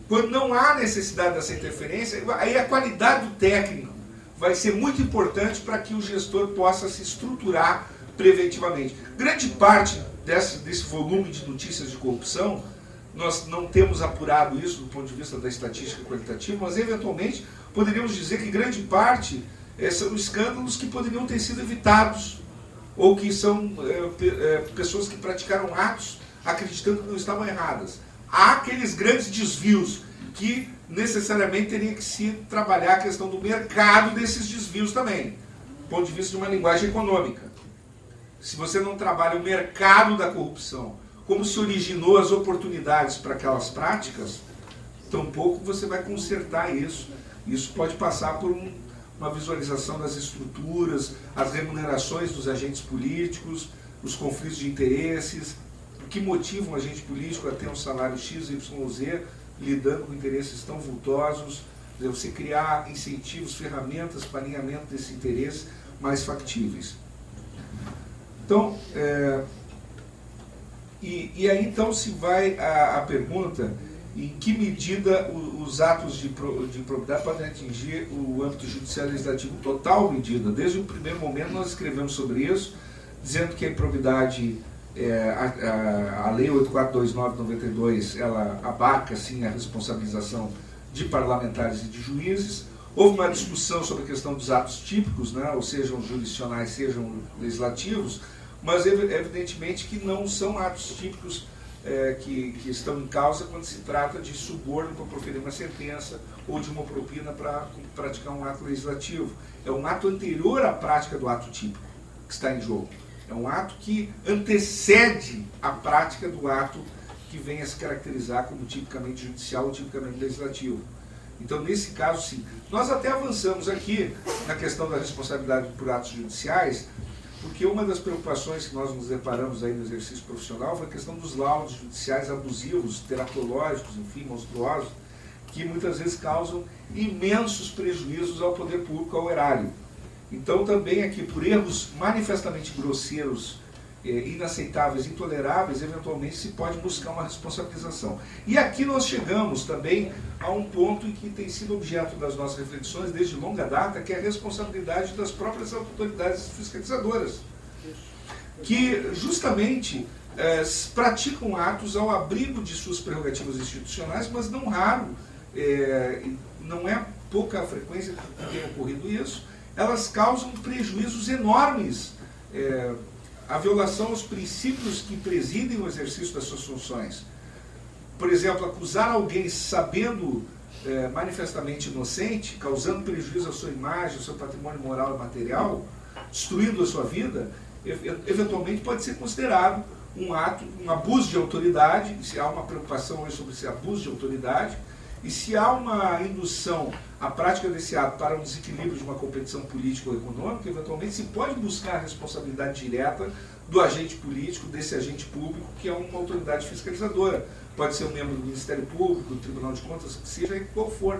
Quando não há necessidade dessa interferência, aí a qualidade do técnico vai ser muito importante para que o gestor possa se estruturar preventivamente. Grande parte desse volume de notícias de corrupção, nós não temos apurado isso do ponto de vista da estatística qualitativa, mas eventualmente poderíamos dizer que grande parte são escândalos que poderiam ter sido evitados, ou que são pessoas que praticaram atos acreditando que não estavam erradas. Há aqueles grandes desvios que necessariamente teria que se trabalhar a questão do mercado desses desvios também, do ponto de vista de uma linguagem econômica. Se você não trabalha o mercado da corrupção, como se originou as oportunidades para aquelas práticas, tampouco você vai consertar isso. Isso pode passar por uma visualização das estruturas, as remunerações dos agentes políticos, os conflitos de interesses, o que motiva um agente político a ter um salário X, Y, Z, lidando com interesses tão vultosos, você criar incentivos, ferramentas para alinhamento desse interesse mais factíveis. Então, e aí então se vai a pergunta em que medida os atos de improbidade podem atingir o âmbito judiciário legislativo. Total medida. Desde o primeiro momento nós escrevemos sobre isso, dizendo que a improbidade, a Lei 8429/92, ela abarca sim a responsabilização de parlamentares e de juízes. Houve uma discussão sobre a questão dos atos típicos, né, ou sejam jurisdicionais, sejam legislativos, mas evidentemente que não são atos típicos que estão em causa quando se trata de suborno para proferir uma sentença ou de uma propina para praticar um ato legislativo. É um ato anterior à prática do ato típico que está em jogo. É um ato que antecede a prática do ato que vem a se caracterizar como tipicamente judicial ou tipicamente legislativo. Então, nesse caso, sim. Nós até avançamos aqui na questão da responsabilidade por atos judiciais, porque uma das preocupações que nós nos deparamos aí no exercício profissional foi a questão dos laudos judiciais abusivos, teratológicos, enfim, monstruosos, que muitas vezes causam imensos prejuízos ao poder público, ao erário. Então também aqui, por erros manifestamente grosseiros, inaceitáveis, intoleráveis, eventualmente se pode buscar uma responsabilização. E aqui nós chegamos também a um ponto em que tem sido objeto das nossas reflexões desde longa data, que é a responsabilidade das próprias autoridades fiscalizadoras, que justamente praticam atos ao abrigo de suas prerrogativas institucionais, mas não raro, não é pouca a frequência que tem ocorrido isso, elas causam prejuízos enormes, a violação aos princípios que presidem o exercício das suas funções. Por exemplo, acusar alguém sabendo manifestamente inocente, causando prejuízo à sua imagem, ao seu patrimônio moral e material, destruindo a sua vida, eventualmente pode ser considerado um ato, um abuso de autoridade, se há uma preocupação hoje sobre esse abuso de autoridade, e se há uma indução à prática desse ato para um desequilíbrio de uma competição política ou econômica, eventualmente se pode buscar a responsabilidade direta do agente político, desse agente público, que é uma autoridade fiscalizadora. Pode ser um membro do Ministério Público, do Tribunal de Contas, que seja qual for.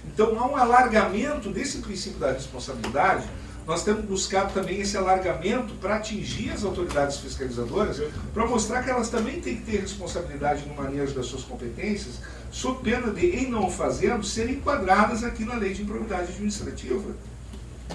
Então há um alargamento desse princípio da responsabilidade. Nós temos buscado também esse alargamento para atingir as autoridades fiscalizadoras, para mostrar que elas também têm que ter responsabilidade no manejo das suas competências, sob pena de, em não fazendo, serem enquadradas aqui na Lei de Improbidade Administrativa.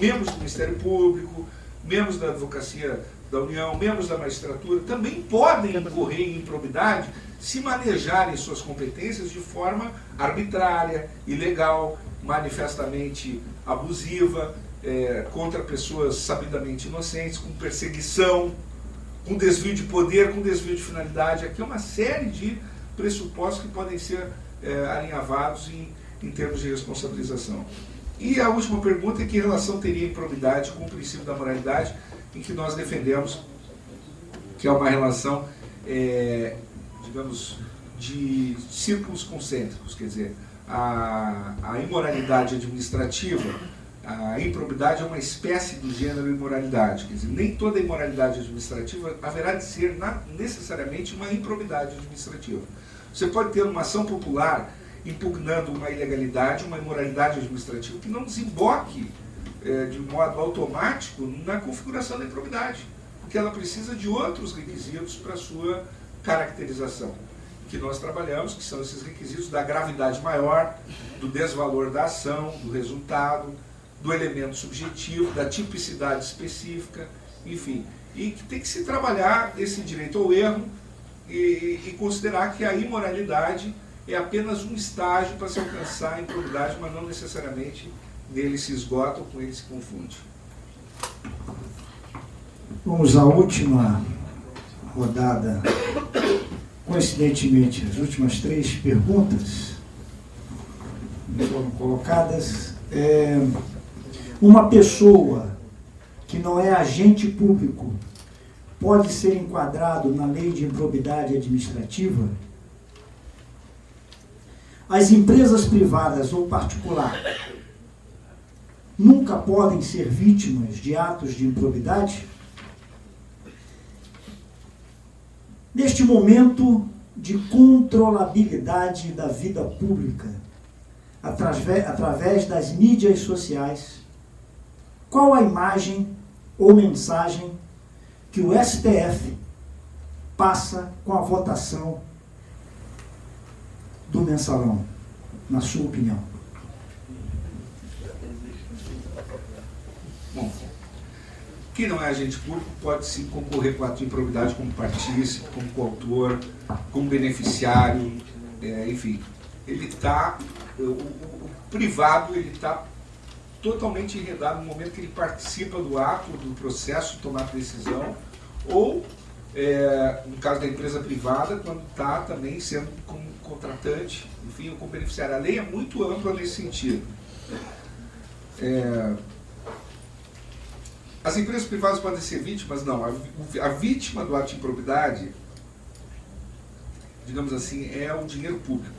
Membros do Ministério Público, membros da Advocacia da União, membros da magistratura, também podem incorrer em improbidade se manejarem suas competências de forma arbitrária, ilegal, manifestamente abusiva, contra pessoas sabidamente inocentes, com perseguição, com desvio de poder, com desvio de finalidade. Aqui é uma série de pressupostos que podem ser alinhavados em termos de responsabilização. E a última pergunta é: que relação teria a improbidade com o princípio da moralidade, em que nós defendemos que é uma relação, digamos, de círculos concêntricos, quer dizer, a imoralidade administrativa, a improbidade é uma espécie do gênero imoralidade, quer dizer, nem toda imoralidade administrativa haverá de ser necessariamente uma improbidade administrativa. Você pode ter uma ação popular impugnando uma ilegalidade, uma imoralidade administrativa que não desemboque de modo automático na configuração da improbidade, porque ela precisa de outros requisitos para a sua caracterização, que nós trabalhamos, que são esses requisitos da gravidade maior, do desvalor da ação, do resultado, do elemento subjetivo, da tipicidade específica, enfim. E que tem que se trabalhar esse direito ao erro e considerar que a imoralidade é apenas um estágio para se alcançar a improbidade, mas não necessariamente nele se esgota ou com ele se confunde. Vamos à última rodada. Coincidentemente, as últimas 3 perguntas que foram colocadas. Uma pessoa que não é agente público pode ser enquadrado na lei de improbidade administrativa? As empresas privadas ou particular nunca podem ser vítimas de atos de improbidade? Neste momento de controlabilidade da vida pública, através das mídias sociais, qual a imagem ou mensagem que o STF passa com a votação do mensalão, na sua opinião? Bom, quem não é agente público pode sim concorrer com ato de improbidade como partícipe, como coautor, como beneficiário, enfim. Ele está, o privado, ele está totalmente enredado no momento que ele participa do ato, do processo de tomar decisão, ou, no caso da empresa privada, quando está também sendo como contratante, enfim, ou como beneficiário. A lei é muito ampla nesse sentido. As empresas privadas podem ser vítimas? Não. A vítima do ato de improbidade, digamos assim, é o dinheiro público.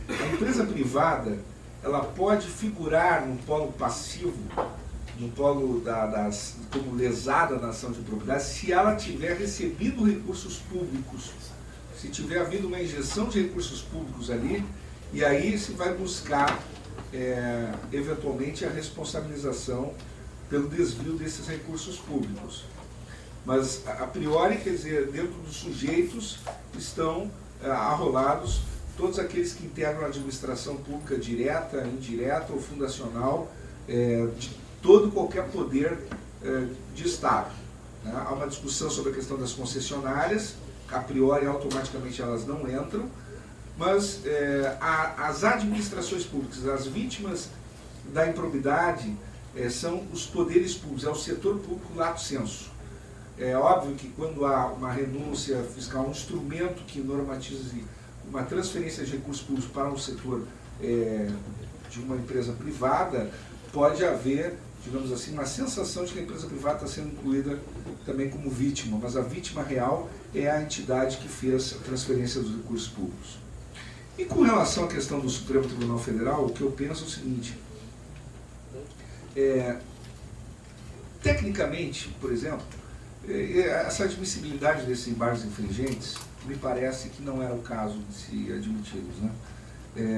A empresa privada, ela pode figurar no polo passivo no polo como lesada na ação de improbidade, se ela tiver recebido recursos públicos, se tiver havido uma injeção de recursos públicos ali, e aí se vai buscar, eventualmente, a responsabilização pelo desvio desses recursos públicos. Mas, a priori, quer dizer, dentro dos sujeitos estão arrolados todos aqueles que integram a administração pública direta, indireta ou fundacional, de todo qualquer poder de Estado. Né? Há uma discussão sobre a questão das concessionárias, a priori, automaticamente elas não entram, mas as administrações públicas, as vítimas da improbidade, são os poderes públicos, é o setor público lato sensu. É óbvio que quando há uma renúncia fiscal, um instrumento que normatize uma transferência de recursos públicos para um setor de uma empresa privada, pode haver, digamos assim, uma sensação de que a empresa privada está sendo incluída também como vítima, mas a vítima real é a entidade que fez a transferência dos recursos públicos. E com relação à questão do Supremo Tribunal Federal, o que eu penso é o seguinte: tecnicamente, por exemplo, essa admissibilidade desses embargos infringentes, me parece que não era o caso de se admiti-los, né?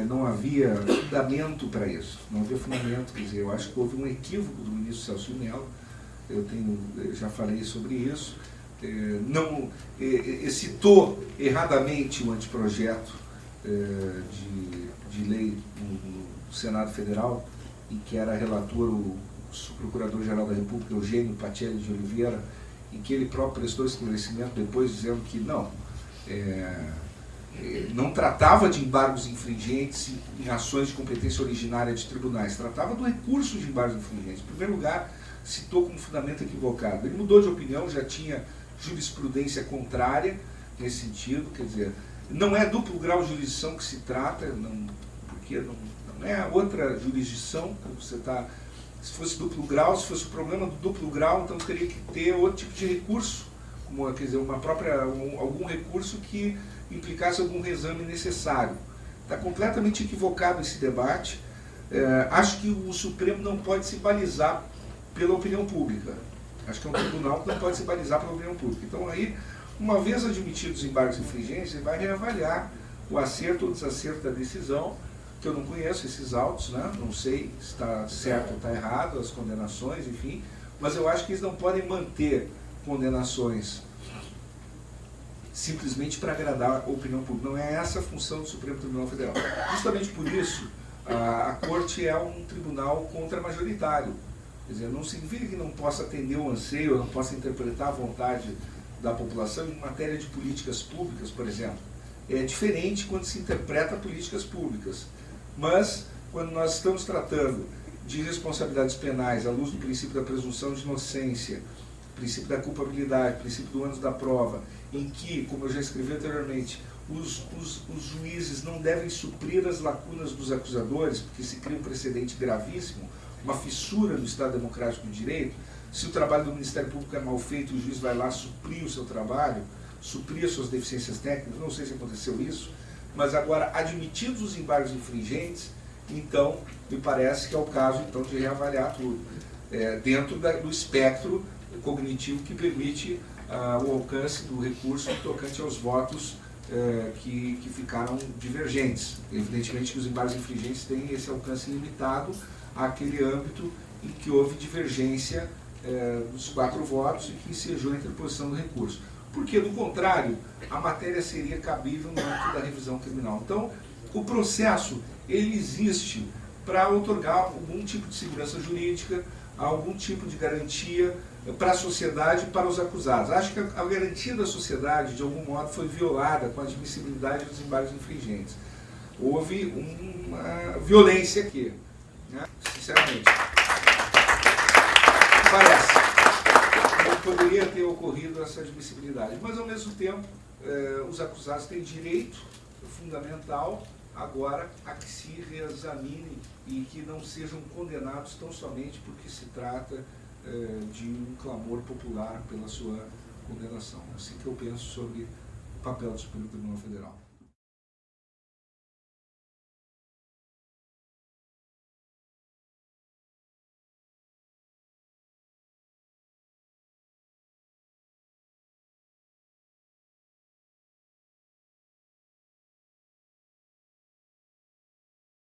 Não havia fundamento para isso, não havia fundamento, quer dizer, eu acho que houve um equívoco do ministro Celso de Mello, já falei sobre isso, citou erradamente o anteprojeto de lei no Senado Federal, em que era relator o Procurador-Geral da República, Eugênio Pacelli de Oliveira, em que ele próprio prestou esclarecimento depois, dizendo que não tratava de embargos infringentes em ações de competência originária de tribunais, tratava do recurso de embargos infringentes. Em primeiro lugar, citou como fundamento equivocado. Ele mudou de opinião, já tinha jurisprudência contrária nesse sentido, quer dizer, não é duplo grau de jurisdição que se trata, porque não é outra jurisdição, você está... Se fosse duplo grau, se fosse o problema do duplo grau, então teria que ter outro tipo de recurso, como, quer dizer, algum recurso que implicasse algum reexame necessário. Está completamente equivocado esse debate. Acho que o Supremo não pode se balizar pela opinião pública. Acho que é um tribunal que não pode se balizar pela opinião pública. Então aí, uma vez admitidos os embargos infringentes, ele vai reavaliar o acerto ou desacerto da decisão, que eu não conheço esses autos, né? Não sei se está certo ou está errado, as condenações, enfim, mas eu acho que eles não podem manter condenações simplesmente para agradar a opinião pública. Não é essa a função do Supremo Tribunal Federal. Justamente por isso, a Corte é um tribunal contramajoritário. Quer dizer, não significa que não possa atender o anseio, não possa interpretar a vontade da população em matéria de políticas públicas, por exemplo. É diferente quando se interpreta políticas públicas. Mas, quando nós estamos tratando de responsabilidades penais à luz do princípio da presunção de inocência, princípio da culpabilidade, princípio do ônus da prova, em que, como eu já escrevi anteriormente, os juízes não devem suprir as lacunas dos acusadores, porque se cria um precedente gravíssimo, uma fissura no Estado Democrático de Direito. Se o trabalho do Ministério Público é mal feito, o juiz vai lá suprir o seu trabalho, suprir as suas deficiências técnicas. Não sei se aconteceu isso, mas agora, admitidos os embargos infringentes, então, me parece que é o caso então, de reavaliar tudo, dentro do espectro cognitivo que permite o alcance do recurso tocante aos votos que ficaram divergentes. Evidentemente que os embargos infringentes têm esse alcance limitado àquele âmbito em que houve divergência dos 4 votos e que ensejou a interposição do recurso. Porque, do contrário, a matéria seria cabível no âmbito da revisão criminal. Então, o processo, ele existe para otorgar algum tipo de segurança jurídica, algum tipo de garantia para a sociedade e para os acusados. Acho que a garantia da sociedade, de algum modo, foi violada com a admissibilidade dos embargos infringentes. Houve uma violência aqui, né? Sinceramente. Parece. Poderia ter ocorrido essa admissibilidade, mas ao mesmo tempo os acusados têm direito fundamental agora a que se reexaminem e que não sejam condenados tão somente porque se trata de um clamor popular pela sua condenação. Assim que eu penso sobre o papel do Supremo Tribunal Federal.